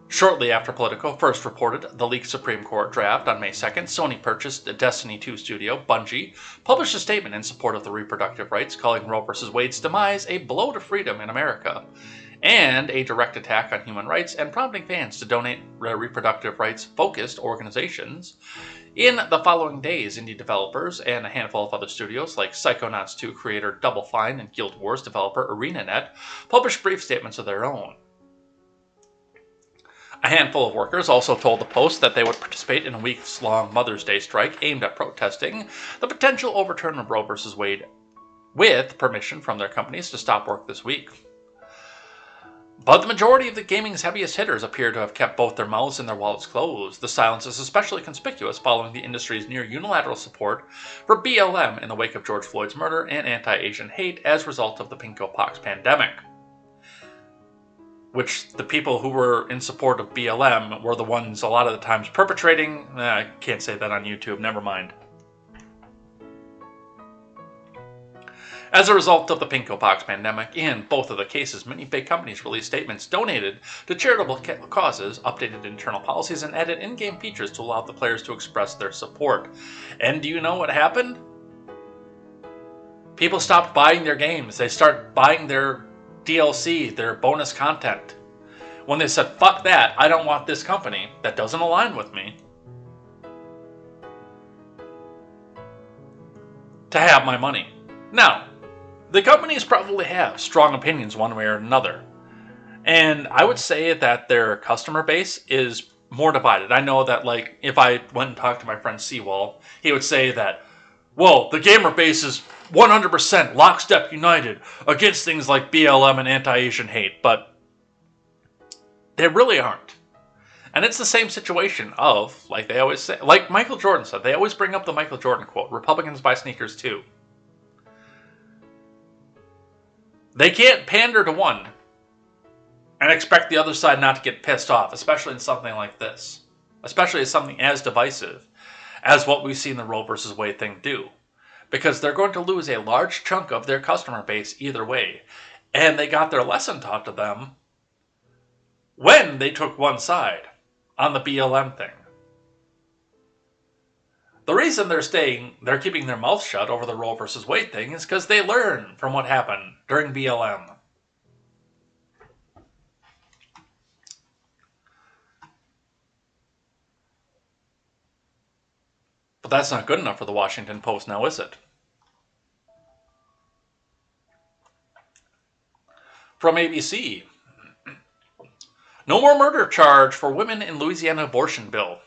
Shortly after Politico first reported the leaked Supreme Court draft on May 2nd, Sony purchased Destiny 2 studio, Bungie, published a statement in support of the reproductive rights, calling Roe v. Wade's demise a blow to freedom in America, and a direct attack on human rights, and prompting fans to donate reproductive rights-focused organizations. In the following days, indie developers and a handful of other studios, like Psychonauts 2 creator Double Fine and Guild Wars developer ArenaNet, published brief statements of their own. A handful of workers also told the Post that they would participate in a weeks-long Mother's Day strike aimed at protesting the potential overturn of Roe v. Wade, with permission from their companies to stop work this week. But the majority of the gaming's heaviest hitters appear to have kept both their mouths and their wallets closed. The silence is especially conspicuous following the industry's near unilateral support for BLM in the wake of George Floyd's murder and anti-Asian hate as a result of the pinko-pox pandemic. Which the people who were in support of BLM were the ones a lot of the times perpetrating... I can't say that on YouTube, never mind. As a result of the pinko-pox pandemic, in both of the cases, many big companies released statements, donated to charitable causes, updated internal policies, and added in-game features to allow the players to express their support. And do you know what happened? People stopped buying their games. They started buying their DLC, their bonus content. When they said, fuck that, I don't want this company that doesn't align with me to have my money. Now, the companies probably have strong opinions one way or another. And I would say that their customer base is more divided. I know that, like, if I went and talked to my friend Seawall, he would say that, well, the gamer base is 100% lockstep united against things like BLM and anti-Asian hate, but they really aren't. And it's the same situation of, like they always say, like Michael Jordan said, they always bring up the Michael Jordan quote, Republicans buy sneakers too. They can't pander to one and expect the other side not to get pissed off, especially in something like this. Especially as something as divisive as what we've seen the Roe v. Wade thing do. Because they're going to lose a large chunk of their customer base either way. And they got their lesson taught to them when they took one side on the BLM thing. The reason they're keeping their mouth shut over the Roe versus Wade thing is because they learn from what happened during BLM. But that's not good enough for the Washington Post now, is it? From ABC, no more murder charge for women in Louisiana abortion bill.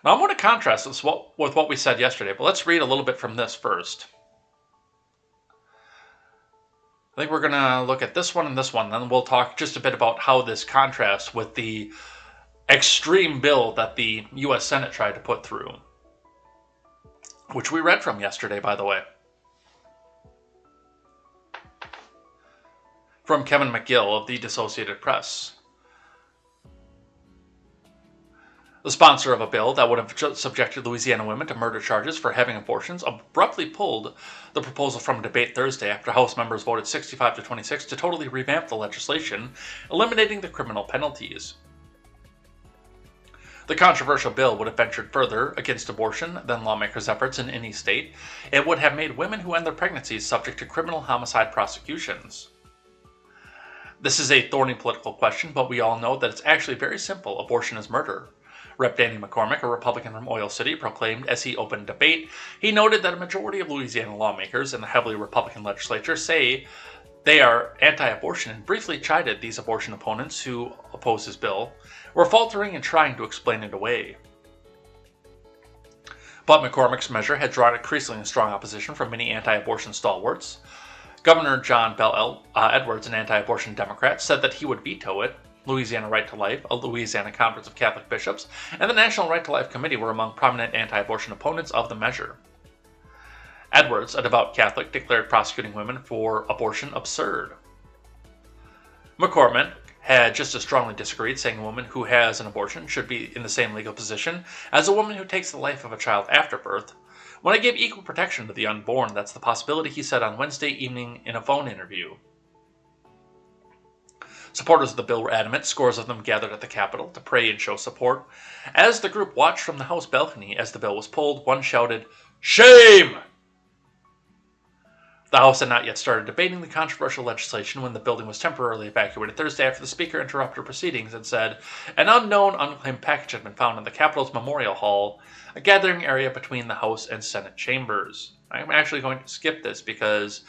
Now, I'm going to contrast this with what we said yesterday, but let's read a little bit from this first. I think we're going to look at this one and this one, then we'll talk just a bit about how this contrasts with the extreme bill that the U.S. Senate tried to put through, which we read from yesterday, by the way. From Kevin McGill of the Associated Press. The sponsor of a bill that would have subjected Louisiana women to murder charges for having abortions abruptly pulled the proposal from debate Thursday after House members voted 65 to 26 to totally revamp the legislation, eliminating the criminal penalties. The controversial bill would have ventured further against abortion than lawmakers' efforts in any state. It would have made women who end their pregnancies subject to criminal homicide prosecutions. This is a thorny political question, but we all know that it's actually very simple. Abortion is murder. Rep. Danny McCormick, a Republican from Oil City, proclaimed as he opened debate. He noted that a majority of Louisiana lawmakers in the heavily Republican legislature say they are anti-abortion and briefly chided these abortion opponents who oppose his bill were faltering and trying to explain it away. But McCormick's measure had drawn increasingly strong opposition from many anti-abortion stalwarts. Governor John Bel Edwards, an anti-abortion Democrat, said that he would veto it. Louisiana Right to Life, a Louisiana Conference of Catholic Bishops, and the National Right to Life Committee were among prominent anti-abortion opponents of the measure. Edwards, a devout Catholic, declared prosecuting women for abortion absurd. McCormick had just as strongly disagreed, saying a woman who has an abortion should be in the same legal position as a woman who takes the life of a child after birth. When I give equal protection to the unborn, that's the possibility, he said on Wednesday evening in a phone interview. Supporters of the bill were adamant. Scores of them gathered at the Capitol to pray and show support. As the group watched from the House balcony as the bill was pulled, one shouted, "Shame!" The House had not yet started debating the controversial legislation when the building was temporarily evacuated Thursday after the Speaker interrupted proceedings and said an unknown unclaimed package had been found in the Capitol's Memorial Hall, a gathering area between the House and Senate chambers. I'm actually going to skip this because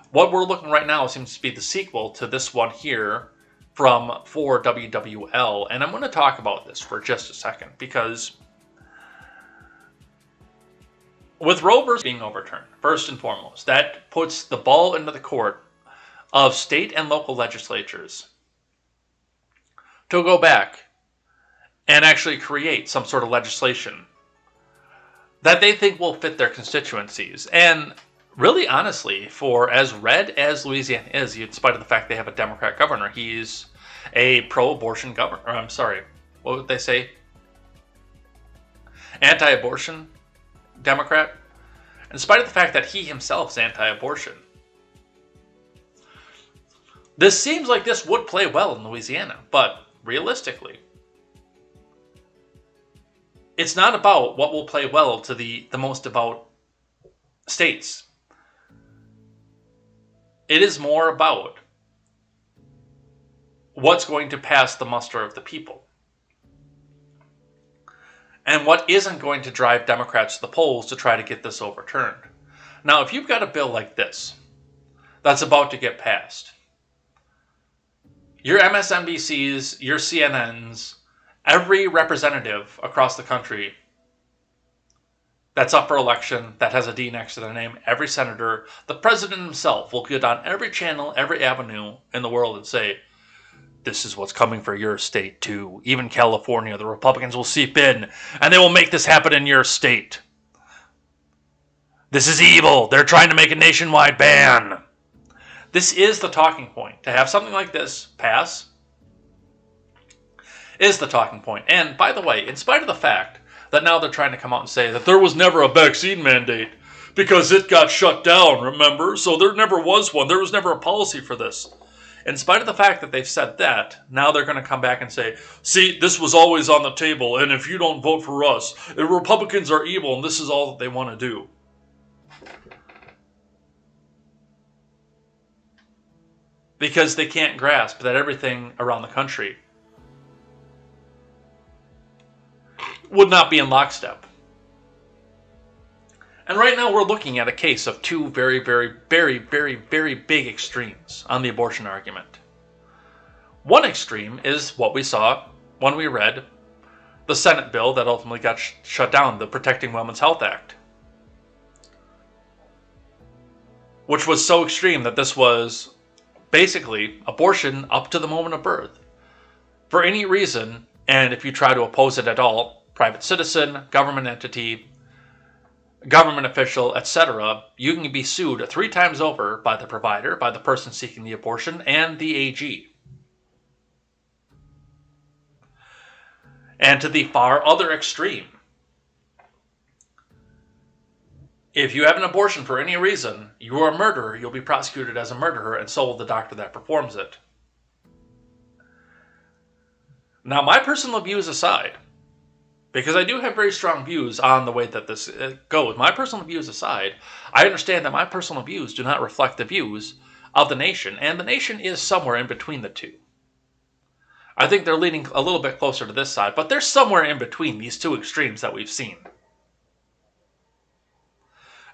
what we're looking right now seems to be the sequel to this one here from 4WWL, and I'm going to talk about this for just a second because with Roe versus being overturned, first and foremost, that puts the ball into the court of state and local legislatures to go back and actually create some sort of legislation that they think will fit their constituencies. And really, honestly, for as red as Louisiana is, in spite of the fact they have a Democrat governor, he's a pro-abortion governor. I'm sorry, what would they say? Anti-abortion Democrat. In spite of the fact that he himself is anti-abortion. This seems like this would play well in Louisiana, but realistically, it's not about what will play well to the most devout states. It is more about what's going to pass the muster of the people. And what isn't going to drive Democrats to the polls to try to get this overturned. Now, if you've got a bill like this that's about to get passed, your MSNBCs, your CNNs, every representative across the country that's up for election, that has a D next to their name, every senator, the president himself will get on every channel, every avenue in the world and say, this is what's coming for your state too. Even California, the Republicans will seep in and they will make this happen in your state. This is evil. They're trying to make a nationwide ban. This is the talking point. To have something like this pass is the talking point. And by the way, in spite of the fact that now they're trying to come out and say that there was never a vaccine mandate because it got shut down, remember? So there never was one. There was never a policy for this. In spite of the fact that they've said that, now they're going to come back and say, see, this was always on the table, and if you don't vote for us, the Republicans are evil, and this is all that they want to do. Because they can't grasp that everything around the country would not be in lockstep. And right now we're looking at a case of two very, very, very, very, very big extremes on the abortion argument. One extreme is what we saw when we read the Senate bill that ultimately got shut down, the Protecting Women's Health Act, which was so extreme that this was basically abortion up to the moment of birth. For any reason, and if you try to oppose it at all, private citizen, government entity, government official, etc., you can be sued 3 times over by the provider, by the person seeking the abortion, and the AG. And to the far other extreme, if you have an abortion for any reason, you are a murderer, you'll be prosecuted as a murderer, and so will the doctor that performs it. Now, my personal views aside, because I do have very strong views on the way that this goes. My personal views aside, I understand that my personal views do not reflect the views of the nation, and the nation is somewhere in between the two. I think they're leaning a little bit closer to this side, but they're somewhere in between these two extremes that we've seen.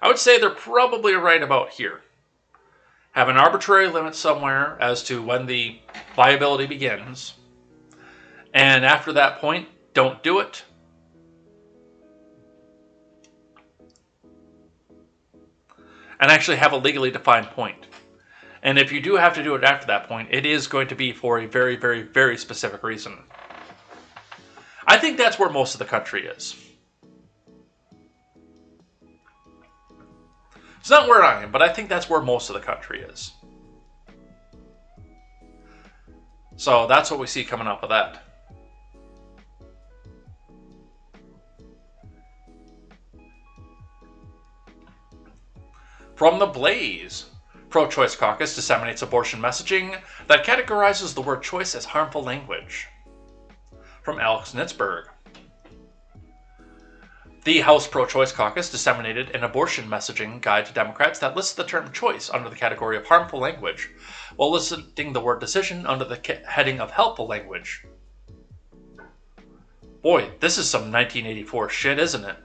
I would say they're probably right about here. Have an arbitrary limit somewhere as to when the viability begins, and after that point, don't do it. And actually have a legally defined point. And if you do have to do it after that point, it is going to be for a very, very, very specific reason. I think that's where most of the country is. It's not where I am, but I think that's where most of the country is. So that's what we see coming up with that. From the Blaze, pro-choice caucus disseminates abortion messaging that categorizes the word choice as harmful language. From Alex Nitzberg. The House Pro-Choice Caucus disseminated an abortion messaging guide to Democrats that lists the term choice under the category of harmful language, while listing the word decision under the heading of helpful language. Boy, this is some 1984 shit, isn't it?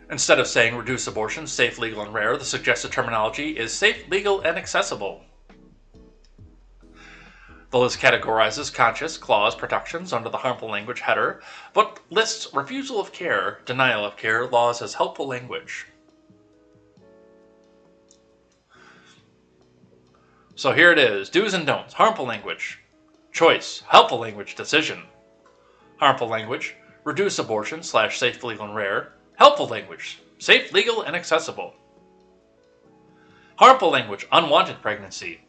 Instead of saying reduce abortion, safe, legal, and rare, the suggested terminology is safe, legal, and accessible. The list categorizes conscious clause protections under the harmful language header, but lists refusal of care, denial of care laws as helpful language. So here it is, do's and don'ts, harmful language, choice, helpful language, decision. Harmful language, reduce abortion / safe, legal, and rare. Helpful language, safe, legal, and accessible. Harmful language, unwanted pregnancy.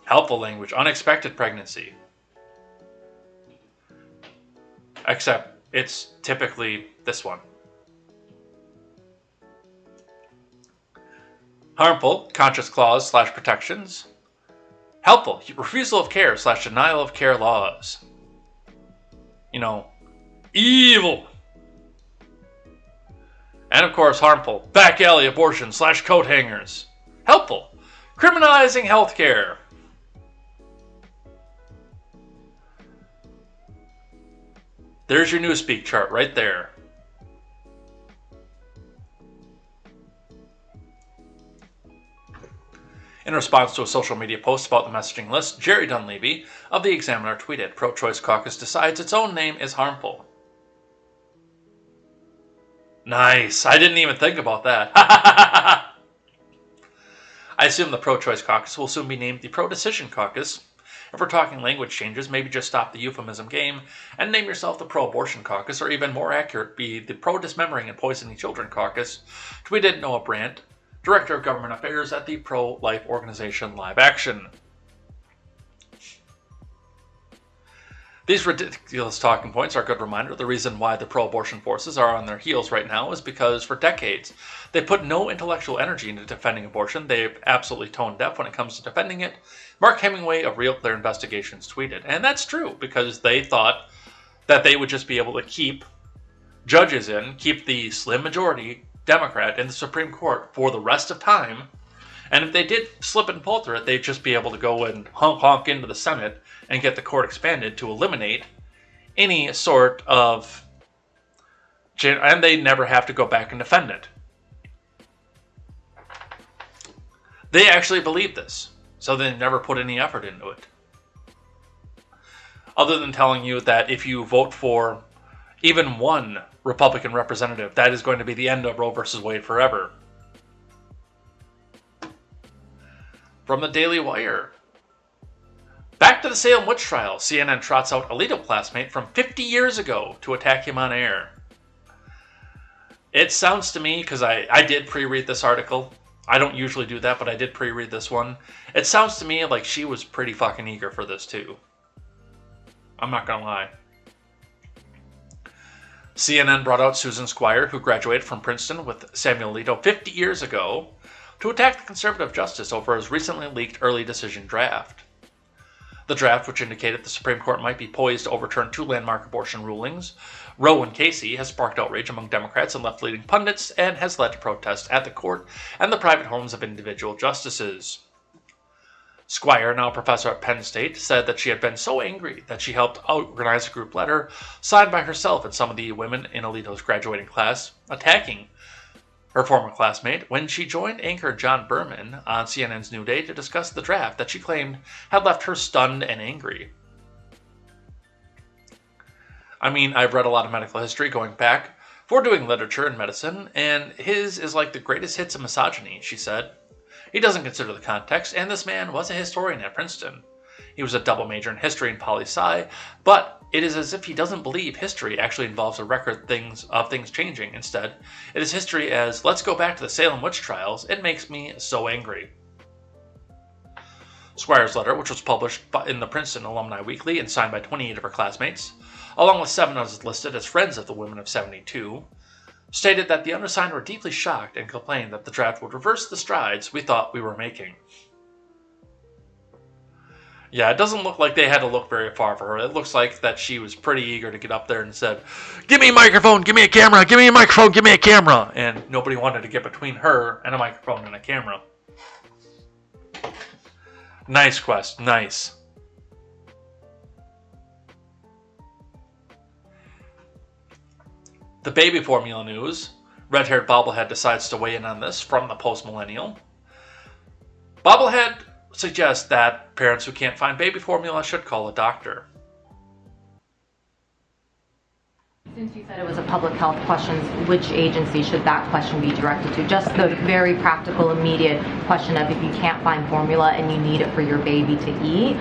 Helpful language, unexpected pregnancy. Except it's typically this one. Harmful, conscious clause / protections. Helpful, refusal of care / denial of care laws. You know, evil. And of course, harmful, back alley abortion / coat hangers. Helpful, criminalizing healthcare. There's your Newspeak chart right there. In response to a social media post about the messaging list, Jerry Dunleavy of The Examiner tweeted, "Pro-Choice Caucus decides its own name is harmful." Nice. I didn't even think about that. I assume the Pro-Choice Caucus will soon be named the Pro-Decision Caucus. If we're talking language changes, maybe just stop the euphemism game and name yourself the Pro-Abortion Caucus, or even more accurate, be the Pro-Dismembering and Poisoning Children Caucus, tweeted Noah Brandt, Director of Government Affairs at the pro-life organization Live Action. These ridiculous talking points are a good reminder. The reason why the pro-abortion forces are on their heels right now is because for decades they put no intellectual energy into defending abortion. They've absolutely tone deaf when it comes to defending it. Mark Hemingway of Real Clear Investigations tweeted, and that's true because they thought that they would just be able to keep judges in, keep the slim majority Democrat in the Supreme Court for the rest of time. And if they did slip and falter it, they'd just be able to go and honk into the Senate and get the court expanded to eliminate any sort of... And they never have to go back and defend it. They actually believe this, so they never put any effort into it. Other than telling you that if you vote for even one Republican representative, that is going to be the end of Roe versus Wade forever. From the Daily Wire. Back to the Salem witch trial. CNN trots out Alito classmate from 50 years ago to attack him on air. It sounds to me, because I did pre-read this article. I don't usually do that, but I did pre-read this one. It sounds to me like she was pretty fucking eager for this too. I'm not gonna lie. CNN brought out Susan Squire, who graduated from Princeton with Samuel Alito 50 years ago, to attack the conservative justice over his recently leaked early decision draft. The draft, which indicated the Supreme Court might be poised to overturn two landmark abortion rulings, Roe and Casey, has sparked outrage among Democrats and left-leaning pundits and has led to protests at the court and the private homes of individual justices. Squire, now a professor at Penn State, said that she had been so angry that she helped organize a group letter signed by herself and some of the women in Alito's graduating class, attacking her former classmate, when she joined anchor John Berman on CNN's New Day to discuss the draft that she claimed had left her stunned and angry. I mean, I've read a lot of medical history going back for doing literature and medicine, and his is like the greatest hits of misogyny, she said. He doesn't consider the context, and this man was a historian at Princeton. He was a double major in history and poli-sci, but it is as if he doesn't believe history actually involves a record of things changing. Instead, it is history as, let's go back to the Salem witch trials. It makes me so angry. Squire's letter, which was published in the Princeton Alumni Weekly and signed by 28 of her classmates, along with 7 others listed as friends of the women of 72, stated that the undersigned were deeply shocked and complained that the draft would reverse the strides we thought we were making. Yeah, it doesn't look like they had to look very far for her. It looks like that she was pretty eager to get up there and said, "Give me a microphone, give me a camera, give me a microphone, give me a camera." And nobody wanted to get between her and a microphone and a camera. Nice, Quest, nice. The baby formula news. Red-haired bobblehead decides to weigh in on this from the post-millennial. Bobblehead suggests that parents who can't find baby formula should call a doctor. Since you said it was a public health question, which agency should that question be directed to? Just the very practical, immediate question of if you can't find formula and you need it for your baby to eat,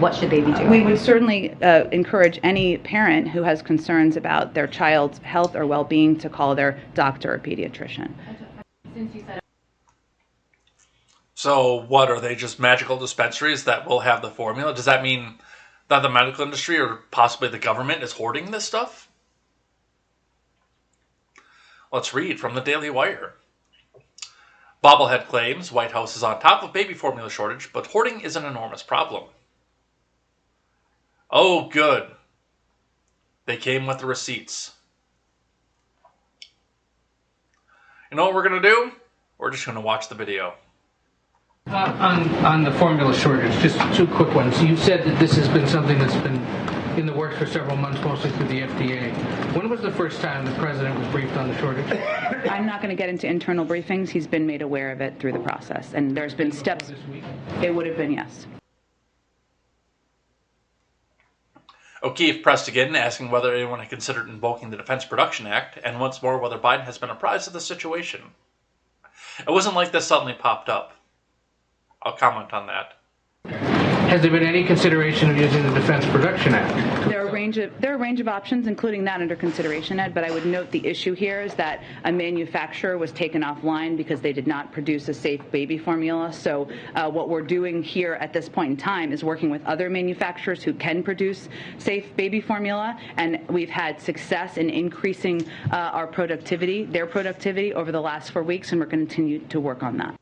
what should they be doing? We would certainly encourage any parent who has concerns about their child's health or well-being to call their doctor or pediatrician. Since you said So what, are they just magical dispensaries that will have the formula? Does that mean that the medical industry or possibly the government is hoarding this stuff? Let's read from the Daily Wire. Bobblehead claims White House is on top of baby formula shortage, but hoarding is an enormous problem. Oh, good. They came with the receipts. You know what we're going to do? We're just going to watch the video. On the formula shortage, just 2 quick ones. You said that this has been something that's been in the works for several months, mostly through the FDA. When was the first time the president was briefed on the shortage? I'm not going to get into internal briefings. He's been made aware of it through the process, and there's been steps. This week? It would have been, yes. O'Keefe pressed again, asking whether anyone had considered invoking the Defense Production Act, and once more whether Biden has been apprised of the situation. It wasn't like this suddenly popped up. I'll comment on that. Has there been any consideration of using the Defense Production Act? There are a range of options, including that under consideration, Ed, but I would note the issue here is that a manufacturer was taken offline because they did not produce a safe baby formula. So what we're doing here at this point in time is working with other manufacturers who can produce safe baby formula, and we've had success in increasing their productivity over the last 4 weeks, and we're going to continue to work on that.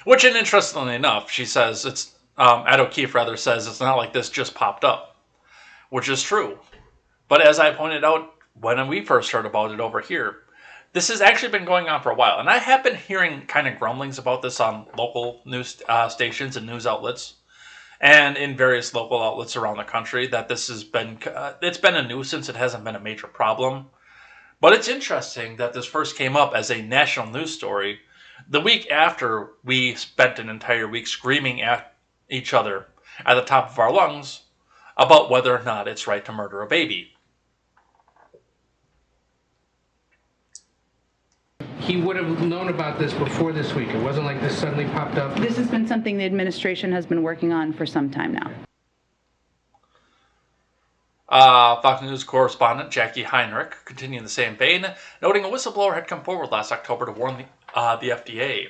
Which, and interestingly enough, she says it's Ed O'Keefe rather says it's not like this just popped up, which is true. But as I pointed out when we first heard about it over here, this has actually been going on for a while, and I have been hearing kind of grumblings about this on local news stations and news outlets, and in various local outlets around the country, that this has been it's been a nuisance. It hasn't been a major problem, but it's interesting that this first came up as a national news story the week after we spent an entire week screaming at each other at the top of our lungs about whether or not it's right to murder a baby. He would have known about this before this week. It wasn't like this suddenly popped up. This has been something the administration has been working on for some time now. Fox News correspondent Jackie Heinrich continuing the same vein, noting a whistleblower had come forward last October to warn the FDA.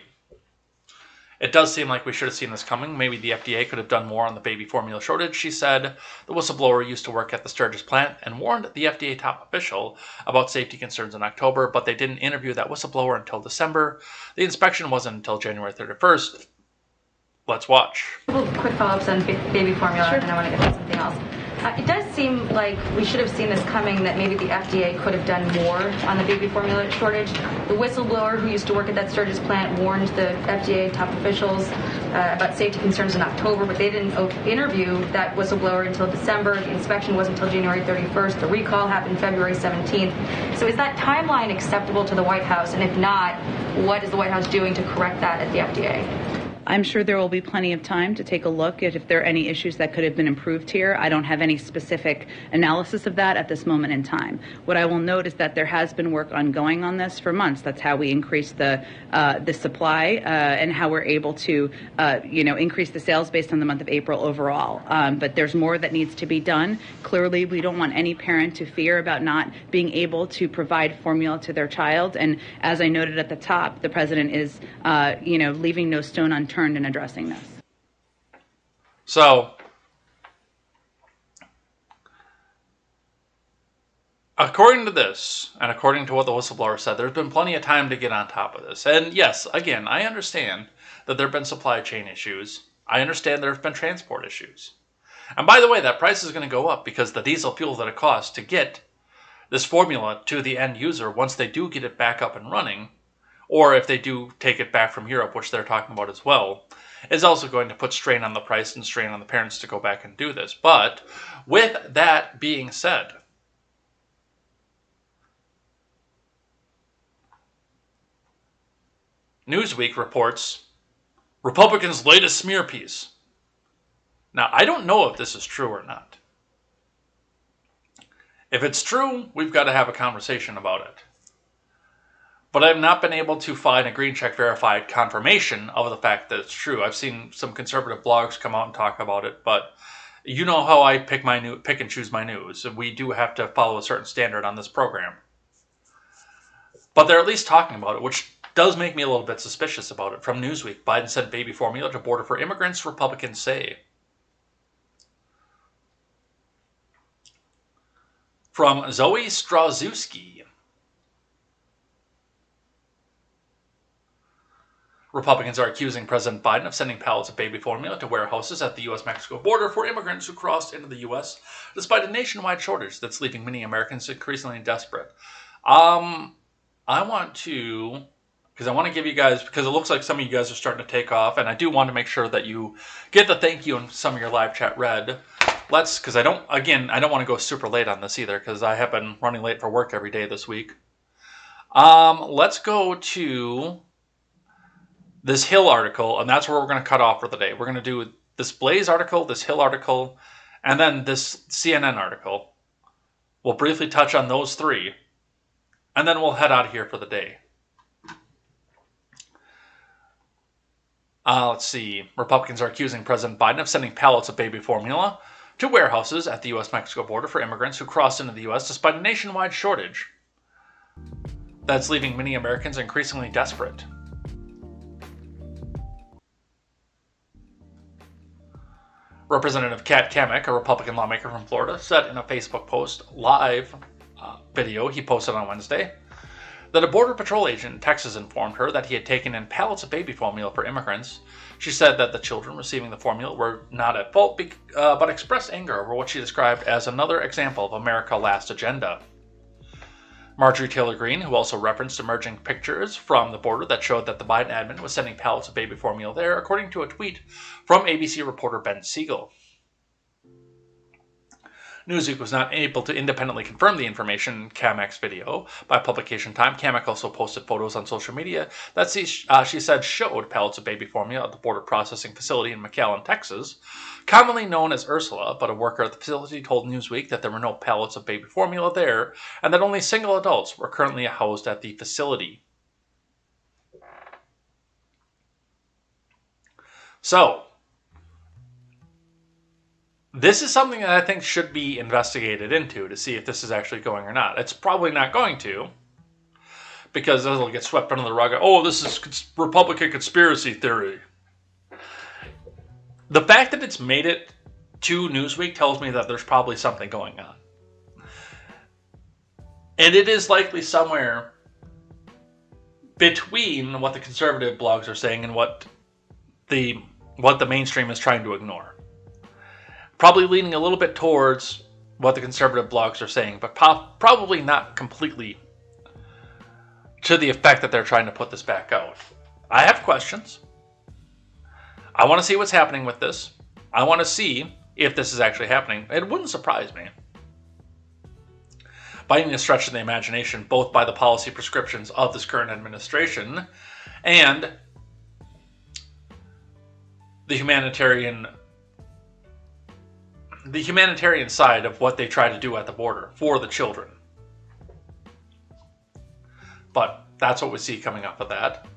It does seem like we should have seen this coming. Maybe the FDA could have done more on the baby formula shortage, she said. The whistleblower used to work at the Sturgis plant and warned the FDA top official about safety concerns in October, but they didn't interview that whistleblower until December. The inspection wasn't until January 31st. Let's watch. Quick follow-ups on baby formula, and I want to get to something else. It does seem like we should have seen this coming, that maybe the FDA could have done more on the baby formula shortage. The whistleblower who used to work at that Sturgis plant warned the FDA top officials about safety concerns in October, but they didn't interview that whistleblower until December. The inspection wasn't until January 31st. The recall happened February 17th. So is that timeline acceptable to the White House? And if not, what is the White House doing to correct that at the FDA? I'm sure there will be plenty of time to take a look at if there are any issues that could have been improved here. I don't have any specific analysis of that at this moment in time. What I will note is that there has been work ongoing on this for months. That's how we increase the supply and how we're able to, increase the sales based on the month of April overall. But there's more that needs to be done. Clearly, we don't want any parent to fear about not being able to provide formula to their child. And as I noted at the top, the president is, leaving no stone unturned in addressing this. So, according to this, and according to what the whistleblower said, there's been plenty of time to get on top of this. And yes, again, I understand that there have been supply chain issues. I understand there have been transport issues. And by the way, that price is going to go up because the diesel fuel that it costs to get this formula to the end user once they do get it back up and running, or if they do take it back from Europe, which they're talking about as well, is also going to put strain on the price and strain on the parents to go back and do this. But with that being said, Newsweek reports Republicans' latest smear piece. Now, I don't know if this is true or not. If it's true, we've got to have a conversation about it. But I've not been able to find a green check verified confirmation of the fact that it's true. I've seen some conservative blogs come out and talk about it, but you know how I pick and choose my news. We do have to follow a certain standard on this program. But they're at least talking about it, which does make me a little bit suspicious about it. From Newsweek, Biden sent baby formula to border for immigrants, Republicans say. From Zoe Strazewski. Republicans are accusing President Biden of sending pallets of baby formula to warehouses at the U.S.-Mexico border for immigrants who crossed into the U.S., despite a nationwide shortage that's leaving many Americans increasingly desperate. I want to give you guys, because it looks like some of you guys are starting to take off, and I do want to make sure that you get the thank you and some of your live chat read. Because I don't want to go super late on this either, because I have been running late for work every day this week. Let's go to this Hill article, and that's where we're going to cut off for the day. We're going to do this Blaze article, this Hill article, and then this CNN article. We'll briefly touch on those three, and then we'll head out of here for the day. Let's see. Republicans are accusing President Biden of sending pallets of baby formula to warehouses at the U.S.-Mexico border for immigrants who cross into the U.S. despite a nationwide shortage that's leaving many Americans increasingly desperate. Representative Kat Kamek, a Republican lawmaker from Florida, said in a Facebook post live video he posted on Wednesday that a Border Patrol agent in Texas informed her that he had taken in pallets of baby formula for immigrants. She said that the children receiving the formula were not at fault, but expressed anger over what she described as another example of America Last agenda. Marjorie Taylor Greene, who also referenced emerging pictures from the border that showed that the Biden admin was sending pallets of baby formula there, according to a tweet from ABC reporter Ben Siegel. Newsweek was not able to independently confirm the information in Kamek's video. By publication time, Kamek also posted photos on social media that she said showed pallets of baby formula at the border processing facility in McAllen, Texas, commonly known as Ursula, but a worker at the facility told Newsweek that there were no pallets of baby formula there and that only single adults were currently housed at the facility. So, this is something that I think should be investigated into to see if this is actually going or not. It's probably not going to, because it'll get swept under the rug. Oh, this is Republican conspiracy theory. The fact that it's made it to Newsweek tells me that there's probably something going on. And it is likely somewhere between what the conservative blogs are saying and what the mainstream is trying to ignore. Probably leaning a little bit towards what the conservative blogs are saying, but probably not completely to the effect that they're trying to put this back out. I have questions. I want to see what's happening with this. I want to see if this is actually happening. It wouldn't surprise me. By any stretch of the imagination, both by the policy prescriptions of this current administration and the humanitarian side of what they try to do at the border for the children. But that's what we see coming up with that.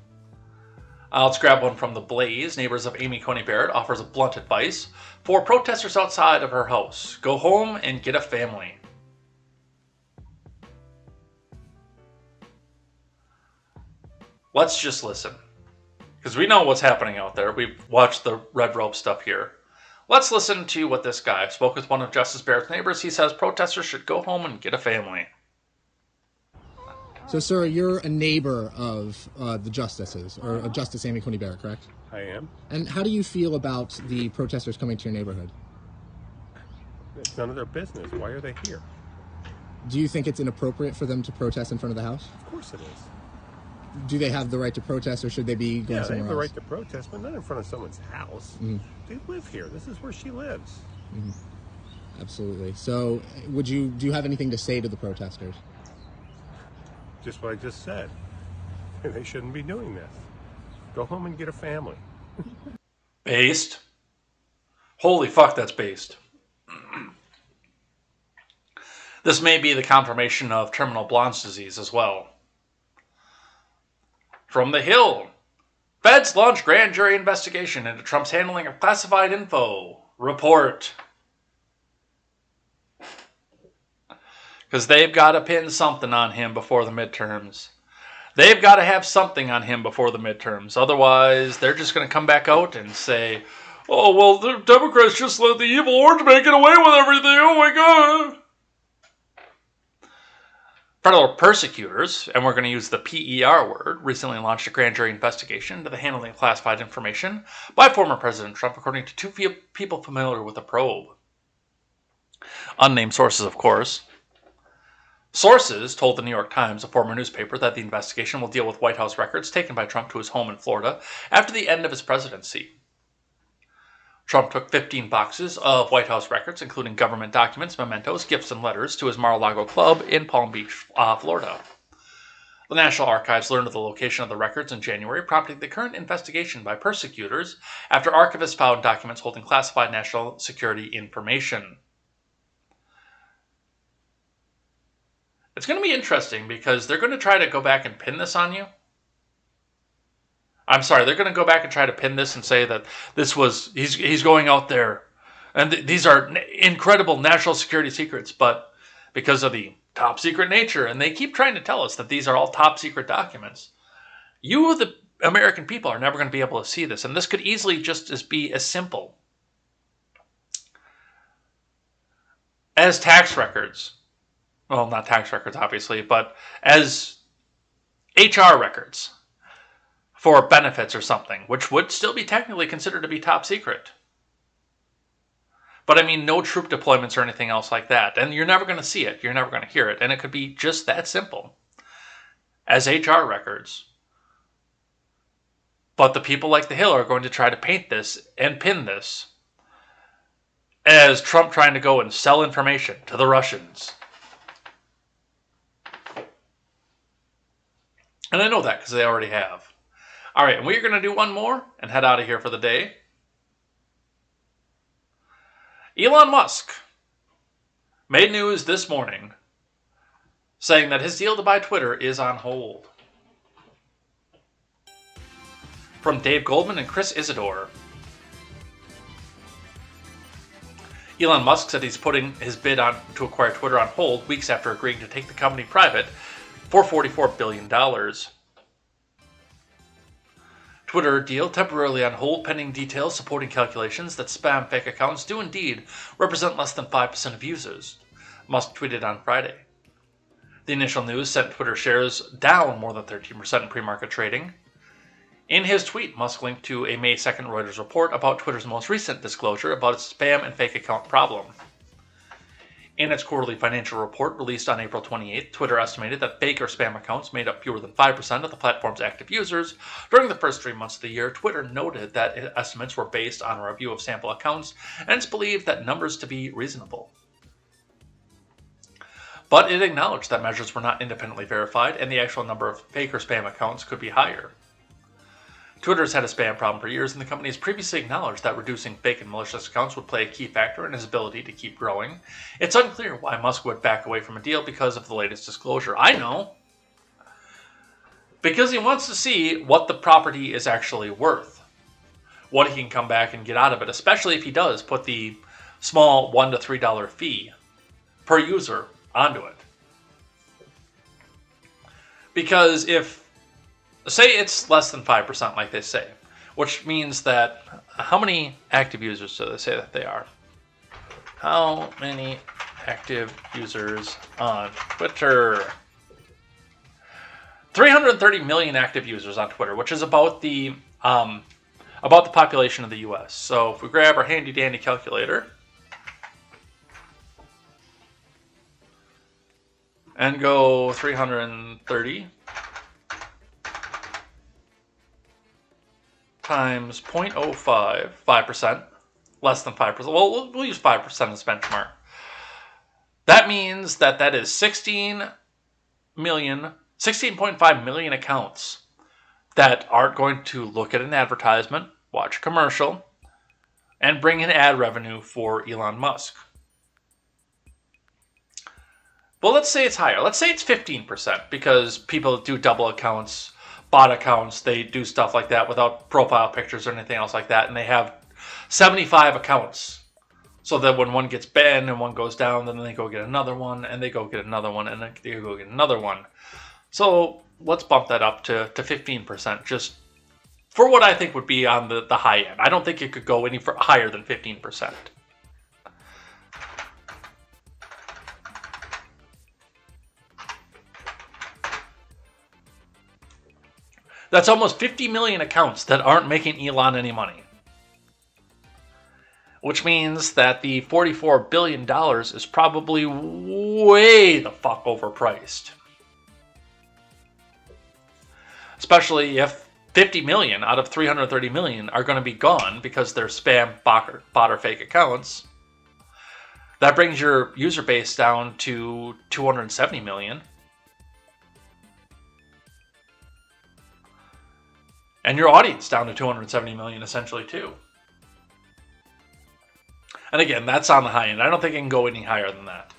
Let's grab one from The Blaze. Neighbors of Amy Coney Barrett offers a blunt advice for protesters outside of her house. Go home and get a family. Let's just listen, because we know what's happening out there. We've watched the red rope stuff here. Let's listen to what this guy spoke with one of Justice Barrett's neighbors. He says protesters should go home and get a family. So, sir, you're a neighbor of the justices, or of Justice Amy Coney Barrett, correct? I am. And how do you feel about the protesters coming to your neighborhood? It's none of their business. Why are they here? Do you think it's inappropriate for them to protest in front of the house? Of course it is. Do they have the right to protest, or should they be going somewhere else? Yeah, they have the right to protest, but not in front of someone's house. Mm-hmm. They live here. This is where she lives. Mm-hmm. Absolutely. So, do you have anything to say to the protesters? Just what I just said. They shouldn't be doing this. Go home and get a family. Based. Holy fuck, that's based. This may be the confirmation of terminal Blonde's disease as well. From The Hill. Feds launch grand jury investigation into Trump's handling of classified info. Report. Because they've got to pin something on him before the midterms. They've got to have something on him before the midterms. Otherwise, they're just going to come back out and say, oh, well, the Democrats just let the evil orange man get away with everything. Oh, my God. Federal persecutors, and we're going to use the PER word, recently launched a grand jury investigation into the handling of classified information by former President Trump, according to two people familiar with the probe. Unnamed sources, of course. Sources told the New York Times, a former newspaper, that the investigation will deal with White House records taken by Trump to his home in Florida after the end of his presidency. Trump took 15 boxes of White House records, including government documents, mementos, gifts, and letters, to his Mar-a-Lago club in Palm Beach, Florida. The National Archives learned of the location of the records in January, prompting the current investigation by persecutors after archivists found documents holding classified national security information. It's going to be interesting because they're going to try to go back and pin this on you. I'm sorry, they're going to go back and try to pin this and say that this was, he's going out there And these are incredible national security secrets, but because of the top secret nature, and they keep trying to tell us that these are all top secret documents, you, the American people, are never going to be able to see this. And this could easily just be as simple as tax records. Well, not tax records, obviously, but as HR records for benefits or something, which would still be technically considered to be top secret. But I mean, no troop deployments or anything else like that. And you're never going to see it. You're never going to hear it. And it could be just that simple as HR records. But the people like the Hill are going to try to paint this and pin this as Trump trying to go and sell information to the Russians. And I know that because they already have. All right, and we're going to do one more and head out of here for the day. Elon Musk made news this morning saying that his deal to buy Twitter is on hold. From Dave Goldman and Chris Isidore. Elon Musk said he's putting his bid on to acquire Twitter on hold weeks after agreeing to take the company private for $44 billion. Twitter deal temporarily on hold pending details supporting calculations that spam fake accounts do indeed represent less than 5% of users, Musk tweeted on Friday. The initial news sent Twitter shares down more than 13% in pre-market trading. In his tweet, Musk linked to a May 2nd Reuters report about Twitter's most recent disclosure about its spam and fake account problem. In its quarterly financial report released on April 28th, Twitter estimated that fake or spam accounts made up fewer than 5% of the platform's active users. During the first 3 months of the year, Twitter noted that estimates were based on a review of sample accounts and it's believed that numbers to be reasonable. But it acknowledged that measures were not independently verified and the actual number of fake or spam accounts could be higher. Twitter's had a spam problem for years, and the company has previously acknowledged that reducing fake and malicious accounts would play a key factor in his ability to keep growing. It's unclear why Musk would back away from a deal because of the latest disclosure. I know. Because he wants to see what the property is actually worth. What he can come back and get out of it, especially if he does put the small $1 to $3 fee per user onto it. Because if, say it's less than 5% like they say, which means that, how many active users do they say that they are? How many active users on Twitter? 330 million active users on Twitter, which is about the population of the US. So if we grab our handy dandy calculator and go 330 times 0.05, 5%, less than 5%. Well, we'll use 5% as benchmark. That means that is 16.5 million accounts that aren't going to look at an advertisement, watch a commercial, and bring in ad revenue for Elon Musk. Well, let's say it's higher. Let's say it's 15%, because people do double accounts, bot accounts, they do stuff like that without profile pictures or anything else like that, and they have 75 accounts. So that when one gets banned and one goes down, then they go get another one, and they go get another one, and then they go get another one. So let's bump that up to 15%, just for what I think would be on the high end. I don't think it could go any higher than 15%. That's almost 50 million accounts that aren't making Elon any money. Which means that the $44 billion is probably way the fuck overpriced. Especially if 50 million out of 330 million are going to be gone because they're spam, bot, or fake accounts. That brings your user base down to 270 million. And your audience down to 270 million essentially too. And again, that's on the high end. I don't think it can go any higher than that.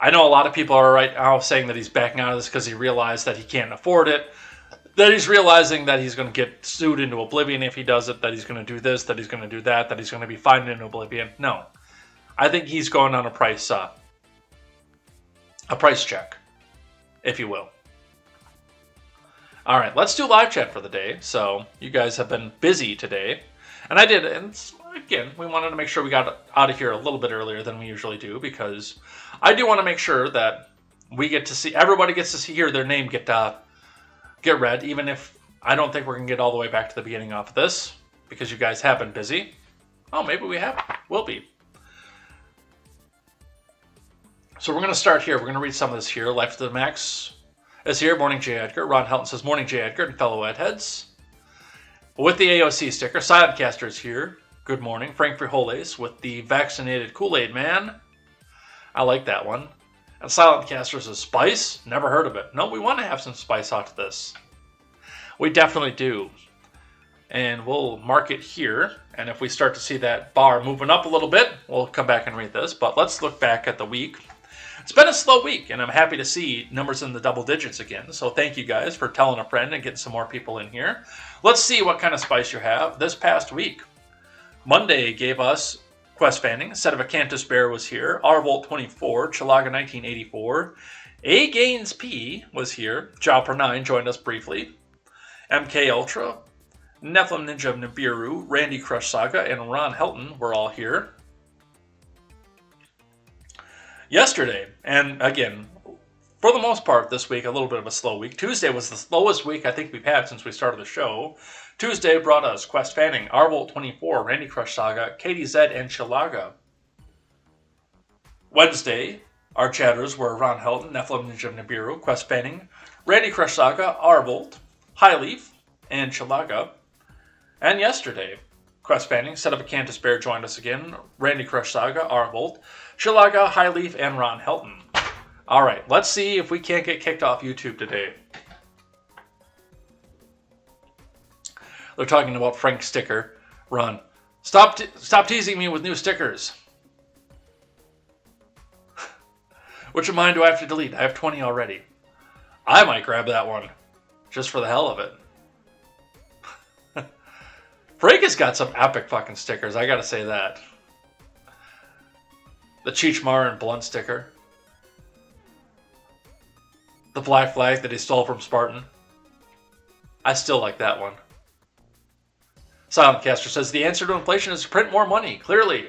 I know a lot of people are right now saying that he's backing out of this because he realized that he can't afford it. that he's realizing that he's going to get sued into oblivion if he does it, that he's going to do this, that he's going to do that, that he's going to be fined into oblivion. No. I think he's going on a price check, if you will. All right, let's do live chat for the day. So you guys have been busy today. And I did, and again, we wanted to make sure we got out of here a little bit earlier than we usually do, because I do want to make sure that we get to see, everybody gets to hear their name get read, even if I don't think we're going to get all the way back to the beginning of this, because you guys have been busy. Oh, maybe we have. Will be. So we're going to start here. We're going to read some of this here. Life to the Max is here. Morning, J. Edgar. Ron Helton says, morning, J. Edgar, and fellow Edheads. With the AOC sticker, Silent Caster is here. Good morning. Frank Frijoles with the vaccinated Kool-Aid Man. I like that one. And Silent Caster says, spice? Never heard of it. No, we want to have some spice out of this. We definitely do. And we'll mark it here. And if we start to see that bar moving up a little bit, we'll come back and read this. But let's look back at the week. It's been a slow week, and I'm happy to see numbers in the double digits again. So thank you guys for telling a friend and getting some more people in here. Let's see what kind of spice you have this past week. Monday gave us Quest Fanning. Set of a Cantus Bear was here. R-Volt 24. Chilaga 1984. A Gaines P was here. Jopper 9 joined us briefly. MK Ultra. Nephilim Ninja Nibiru. Randy Crush Saga. And Ron Helton were all here yesterday. And again, for the most part this week, a little bit of a slow week. Tuesday was the slowest week I think we've had since we started the show. Tuesday brought us Quest Fanning, R-Volt 24, Randy Crush Saga, KTZed, and Chilaga. Wednesday, our chatters were Ron Helton, Nephilim Ninja Nibiru, Quest Fanning, Randy Crush Saga, R-Volt, Highleaf, and Chilaga. And yesterday, Quest Fanning, Set of a Cantus Bear joined us again, Randy Crush Saga, R-Volt, Chilaga, Highleaf, and Ron Helton. All right, let's see if we can't get kicked off YouTube today. They're talking about Frank's sticker. Ron, stop teasing me with new stickers. Which of mine do I have to delete? I have 20 already. I might grab that one, just for the hell of it. Frank has got some epic fucking stickers, I gotta say that. The Cheechmar and Blunt sticker. The Black Flag that he stole from Spartan. I still like that one. Silent Caster says, the answer to inflation is to print more money, clearly.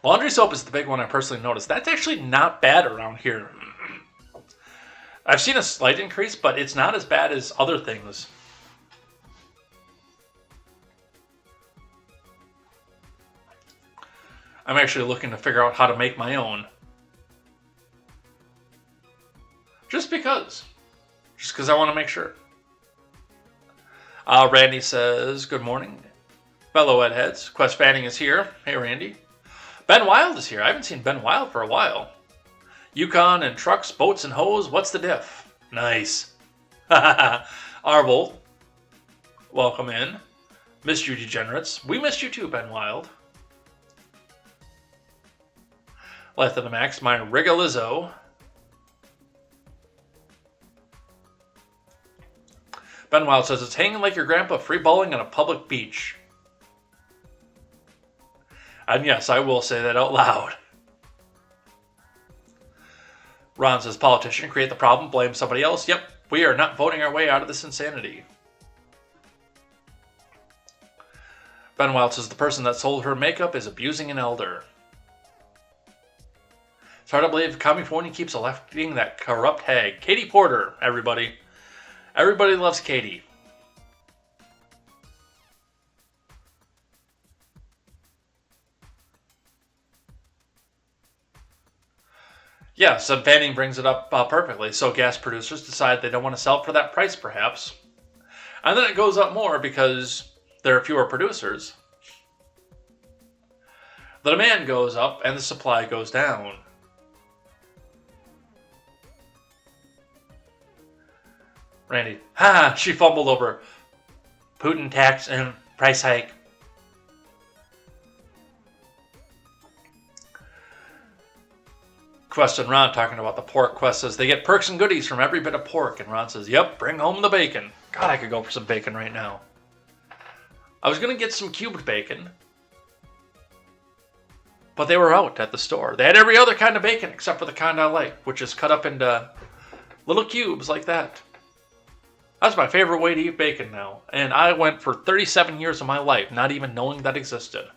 Laundry soap is the big one I personally noticed. That's actually not bad around here. I've seen a slight increase, but it's not as bad as other things. I'm actually looking to figure out how to make my own. Just because I want to make sure. Randy says, good morning. Fellow Edheads. Quest Fanning is here. Hey, Randy. Ben Wild is here. I haven't seen Ben Wild for a while. Yukon and trucks, boats and hoes. What's the diff? Nice. Arvold. Welcome in. Missed you, degenerates. We missed you too, Ben Wild. Life to the Max. My Rigalizzo. Ben Wild says, it's hanging like your grandpa freeballing on a public beach. And yes, I will say that out loud. Ron says, politician, create the problem, blame somebody else. Yep, we are not voting our way out of this insanity. Ben Wild says, the person that sold her makeup is abusing an elder. It's hard to believe California keeps electing that corrupt hag. Katie Porter, everybody. Everybody loves Katie. Yeah, so Fanning brings it up perfectly. So gas producers decide they don't want to sell it for that price, perhaps. And then it goes up more because there are fewer producers. The demand goes up and the supply goes down. Randy, she fumbled over Putin tax and price hike. Quest and Ron talking about the pork. Quest says they get perks and goodies from every bit of pork. And Ron says, yep, bring home the bacon. God, I could go for some bacon right now. I was going to get some cubed bacon, but they were out at the store. They had every other kind of bacon except for the kind I like, which is cut up into little cubes like that. That's my favorite way to eat bacon now. And I went for 37 years of my life not even knowing that existed.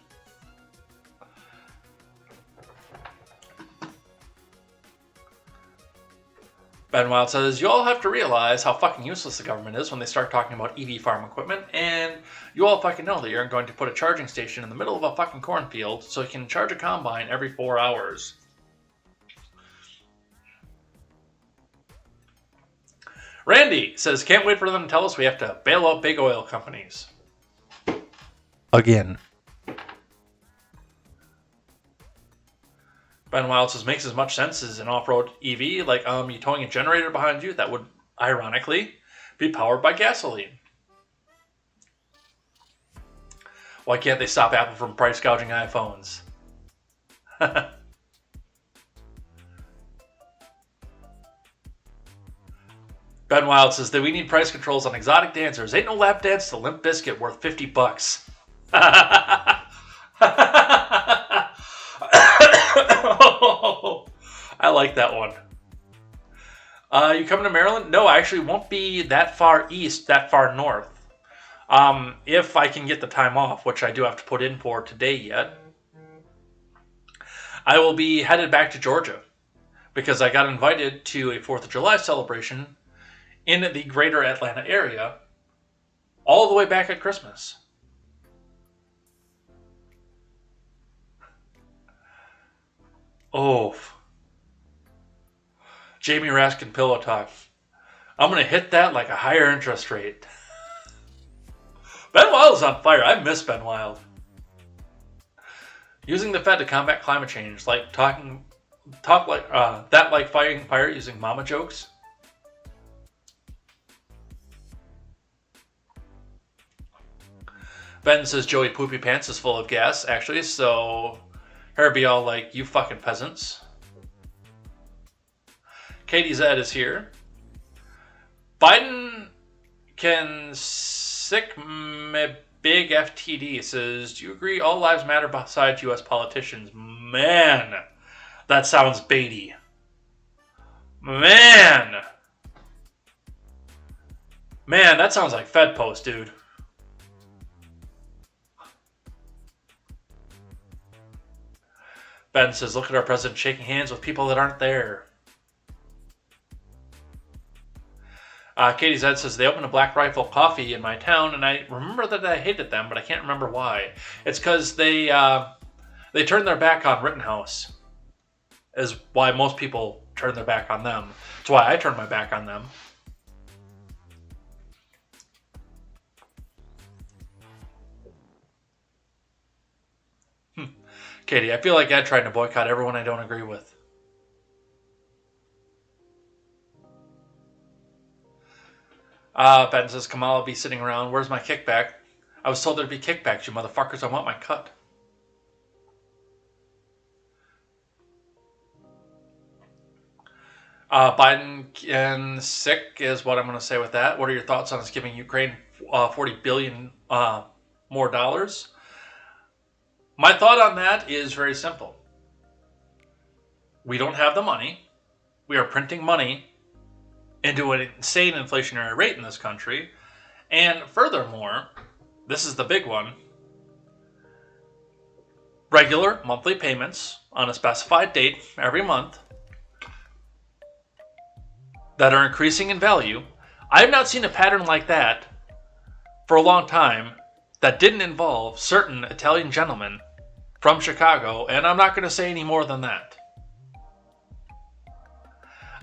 Ben Wild says, you all have to realize how fucking useless the government is when they start talking about EV farm equipment, and you all fucking know that you're going to put a charging station in the middle of a fucking cornfield so you can charge a combine every 4 hours. Randy says, can't wait for them to tell us we have to bail out big oil companies. Again. Ben Wild says, makes as much sense as an off-road EV, like you towing a generator behind you that would, ironically, be powered by gasoline. Why can't they stop Apple from price gouging iPhones? Ben Wild says that we need price controls on exotic dancers. Ain't no lap dance to Limp Bizkit worth $50. I like that one. You coming to Maryland? No, I actually won't be that far east, that far north. If I can get the time off, which I do have to put in for today yet. I will be headed back to Georgia because I got invited to a 4th of July celebration in the greater Atlanta area all the way back at Christmas. Oh. Jamie Raskin Pillow Talk. I'm going to hit that like a higher interest rate. Ben Wild is on fire. I miss Ben Wild. Using the Fed to combat climate change, like talk like that, like fighting fire using mama jokes. Ben says Joey Poopy Pants is full of gas, actually, so her be all like, you fucking peasants. KTZed is here. Biden can sick me big FTD says, do you agree all lives matter besides U.S. politicians? Man, that sounds baity. Man, that sounds like Fed Post, dude. Ben says, look at our president shaking hands with people that aren't there. KTZed says, they opened a Black Rifle Coffee in my town, and I remember that I hated them, but I can't remember why. It's because they turned their back on Rittenhouse, is why most people turn their back on them. That's why I turned my back on them. Katie, I feel like Ed trying to boycott everyone I don't agree with. Ben says, Kamala will be sitting around. Where's my kickback? I was told there'd be kickbacks, you motherfuckers. I want my cut. Biden and sick is what I'm going to say with that. What are your thoughts on us giving Ukraine $40 billion more dollars? My thought on that is very simple. We don't have the money. We are printing money into an insane inflationary rate in this country. And furthermore, this is the big one, regular monthly payments on a specified date every month that are increasing in value. I have not seen a pattern like that for a long time that didn't involve certain Italian gentlemen from Chicago, and I'm not going to say any more than that.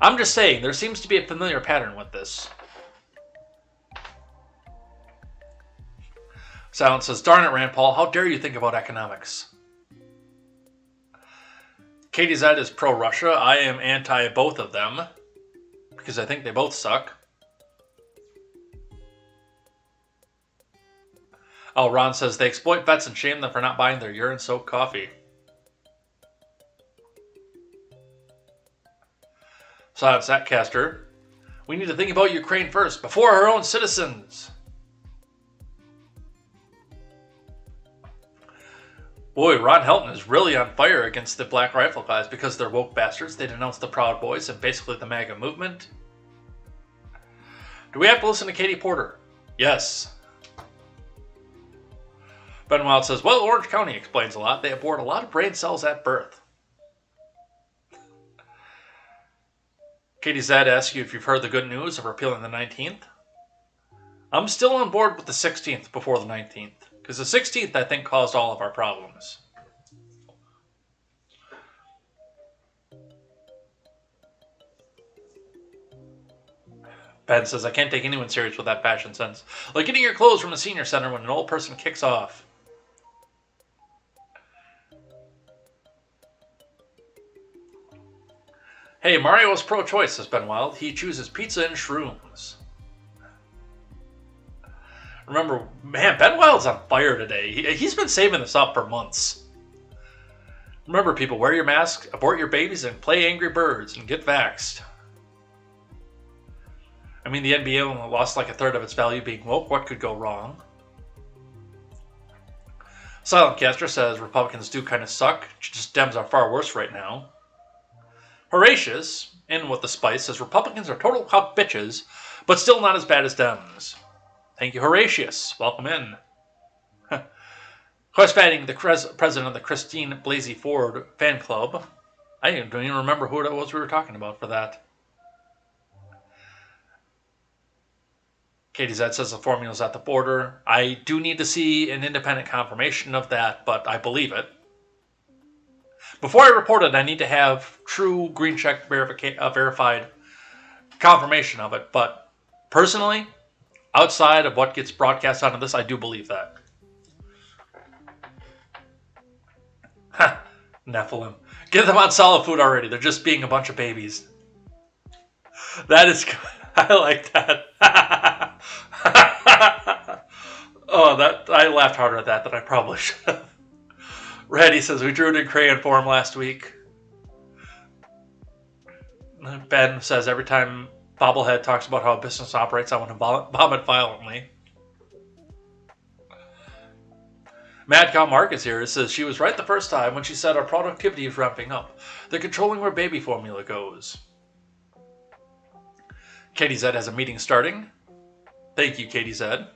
I'm just saying, there seems to be a familiar pattern with this. Silence says, darn it, Rand Paul, how dare you think about economics? KTZed is pro-Russia. I am anti both of them, because I think they both suck. Oh, Ron says, they exploit vets and shame them for not buying their urine-soaked coffee. Silent Satcaster. We need to think about Ukraine first, before our own citizens. Boy, Ron Helton is really on fire against the Black Rifle guys because they're woke bastards. They denounced the Proud Boys and basically the MAGA movement. Do we have to listen to Katie Porter? Yes. Ben Wild says, well, Orange County explains a lot. They abort a lot of brain cells at birth. KTZed asks you if you've heard the good news of repealing the 19th. I'm still on board with the 16th before the 19th. Because the 16th, I think, caused all of our problems. Ben says, I can't take anyone serious with that fashion sense. Like getting your clothes from the senior center when an old person kicks off. Hey, Mario is pro-choice, says Ben Wild. He chooses pizza and shrooms. Remember, man, Ben Wild's on fire today. He's been saving this up for months. Remember, people, wear your mask, abort your babies, and play Angry Birds, and get vaxxed. I mean, the NBA only lost like a third of its value being woke. What could go wrong? Silent Caster says Republicans do kind of suck. Just Dems are far worse right now. Horatius, in with the spice, says Republicans are total cuck bitches, but still not as bad as Dems. Thank you, Horatius. Welcome in. Quest Fanning, the president of the Christine Blasey Ford fan club. I don't even remember who it was we were talking about for that. KTZed says the formula's at the border. I do need to see an independent confirmation of that, but I believe it. Before I report it, I need to have true green check verified confirmation of it. But personally, outside of what gets broadcast onto this, I do believe that. Ha! Nephilim. Get them on solid food already. They're just being a bunch of babies. That is good. I like that. Oh, I laughed harder at that than I probably should have. Reddy says, we drew it in crayon form last week. Ben says, every time Bobblehead talks about how a business operates, I want to vomit violently. Mad Cow Mark is here. It says, she was right the first time when she said our productivity is ramping up. They're controlling where baby formula goes. KTZed has a meeting starting. Thank you, KTZed.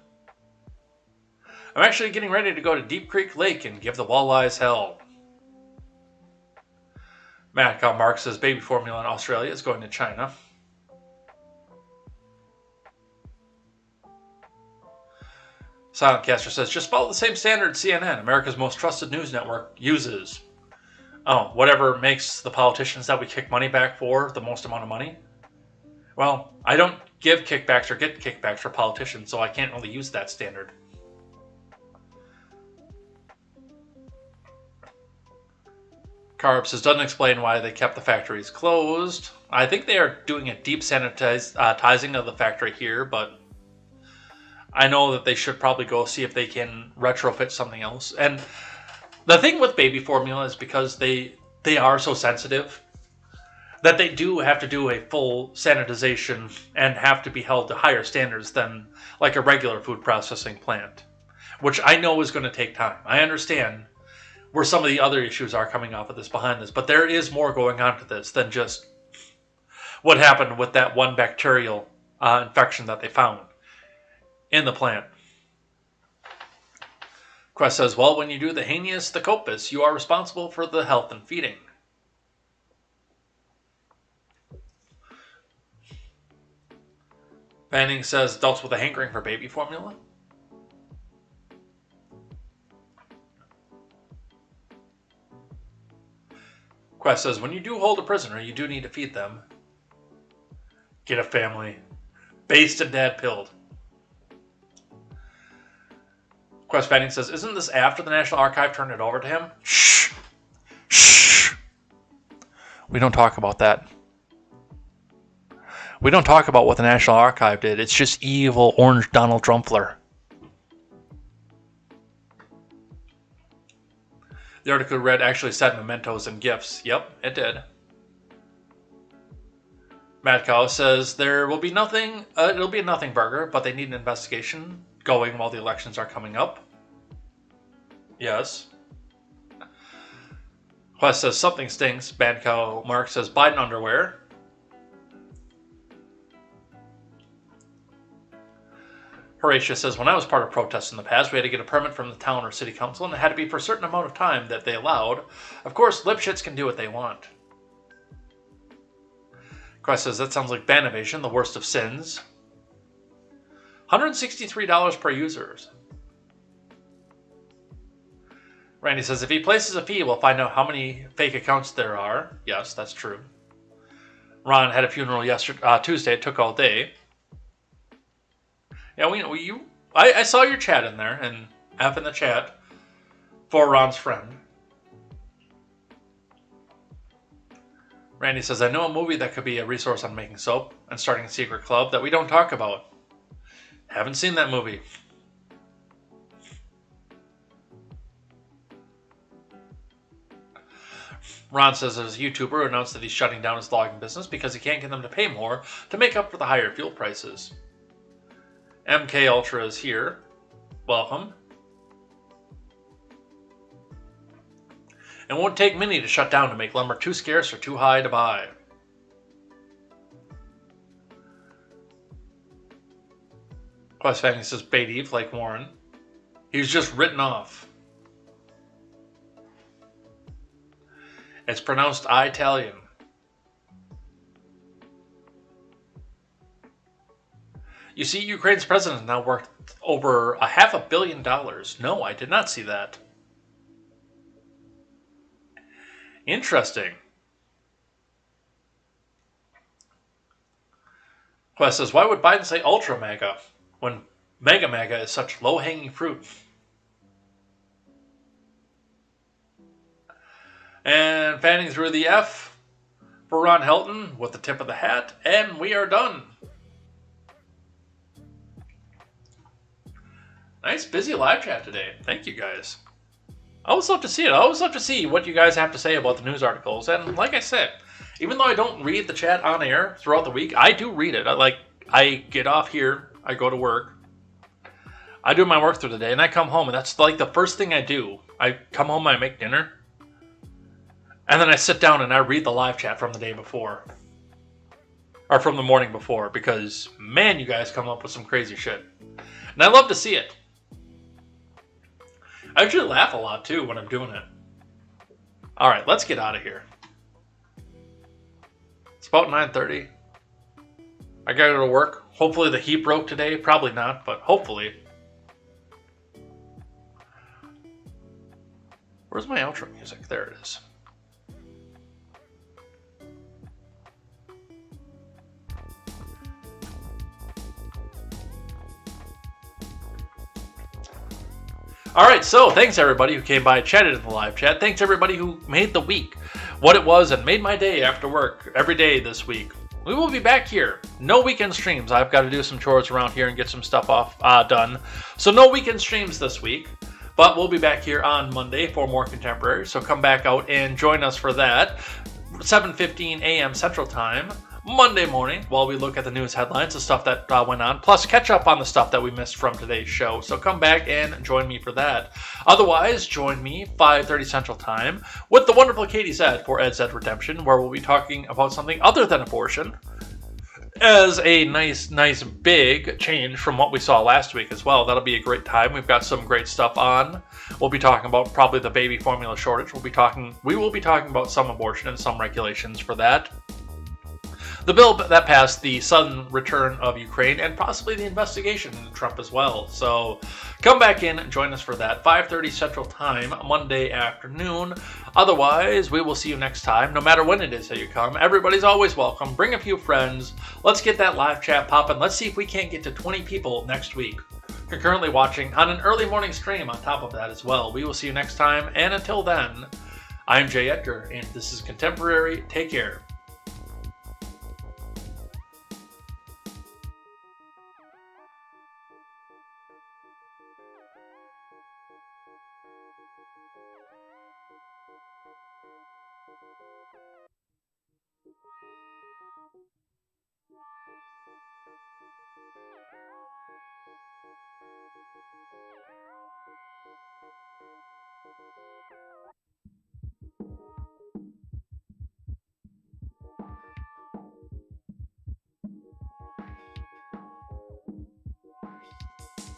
I'm actually getting ready to go to Deep Creek Lake and give the walleyes hell. Mad Cow Mark says baby formula in Australia is going to China. Silent Caster says, just follow the same standard CNN, America's most trusted news network, uses. Oh, whatever makes the politicians that we kick money back for the most amount of money? Well, I don't give kickbacks or get kickbacks for politicians, so I can't really use that standard. Carb says, doesn't explain why they kept the factories closed. I think they are doing a deep sanitizing of the factory here, but I know that they should probably go see if they can retrofit something else. And the thing with baby formula is because they are so sensitive that they do have to do a full sanitization and have to be held to higher standards than like a regular food processing plant, which I know is going to take time. I understand where some of the other issues are coming off of this behind this, but there is more going on to this than just what happened with that one bacterial infection that they found in the plant. Quest says, well, when you do the heinous, the copus, you are responsible for the health and feeding. Banning says, adults with a hankering for baby formula. Quest says, when you do hold a prisoner, you do need to feed them. Get a family. Based and dad pilled. Quest Fanning says, isn't this after the National Archive turned it over to him? Shh. Shh. We don't talk about that. We don't talk about what the National Archive did. It's just evil orange Donald Trumpler. The article read actually said mementos and gifts. Yep, it did. Mad Cow says there will be nothing. It'll be a nothing burger, but they need an investigation going while the elections are coming up. Yes. Quest says something stinks. Mad Cow Mark says Biden underwear. Horatio says, when I was part of protests in the past, we had to get a permit from the town or city council, and it had to be for a certain amount of time that they allowed. Of course, lipshits can do what they want. Quest says, that sounds like ban evasion, the worst of sins. $163 per user. Randy says, if he places a fee, we'll find out how many fake accounts there are. Yes, that's true. Ron had a funeral Tuesday. It took all day. Yeah, I saw your chat in there, and F in the chat for Ron's friend. Randy says, I know a movie that could be a resource on making soap and starting a secret club that we don't talk about. Haven't seen that movie. Ron says there's a YouTuber who announced that he's shutting down his logging business because he can't get them to pay more to make up for the higher fuel prices. MK Ultra is here. Welcome. It won't take many to shut down to make lumber too scarce or too high to buy. Quest Family says Beatty, like Warren. He was just written off. It's pronounced Italian. You see, Ukraine's president is now worth over $500 million. No, I did not see that. Interesting. Quest says, why would Biden say ultra mega when mega mega is such low-hanging fruit? And fanning through the F for Ron Helton with the tip of the hat, and we are done. Nice, busy live chat today. Thank you, guys. I always love to see it. I always love to see what you guys have to say about the news articles. And like I said, even though I don't read the chat on air throughout the week, I do read it. I get off here, I go to work, I do my work through the day, and I come home, and that's like the first thing I do. I come home, I make dinner, and then I sit down and I read the live chat from the day before. Or from the morning before, because, man, you guys come up with some crazy shit. And I love to see it. I actually laugh a lot, too, when I'm doing it. Alright, let's get out of here. It's about 9:30. I gotta go to work. Hopefully the heat broke today. Probably not, but hopefully. Where's my outro music? There it is. Alright, so thanks everybody who came by and chatted in the live chat. Thanks everybody who made the week what it was and made my day after work every day this week. We will be back here. No weekend streams. I've got to do some chores around here and get some stuff done. So no weekend streams this week. But we'll be back here on Monday for more Contemporary. So come back out and join us for that. 7:15 a.m. Central Time. Monday morning while we look at the news headlines, the stuff that went on, plus catch up on the stuff that we missed from today's show. So come back and join me for that. Otherwise, join me 5:30 Central Time with the wonderful KTZed for KTZed Redemption, where we'll be talking about something other than abortion as a nice big change from what we saw last week as well. That'll be a great time. We've got some great stuff on. We'll be talking about probably the baby formula shortage. We will be talking about some abortion and some regulations for that. The bill that passed the sudden return of Ukraine and possibly the investigation into Trump as well. So come back in and join us for that. 5:30 Central Time, Monday afternoon. Otherwise, we will see you next time. No matter when it is that you come, everybody's always welcome. Bring a few friends. Let's get that live chat popping. Let's see if we can't get to 20 people next week. You're currently watching on an early morning stream on top of that as well. We will see you next time. And until then, I'm Jay Edgar, and this is Contemporary. Take care.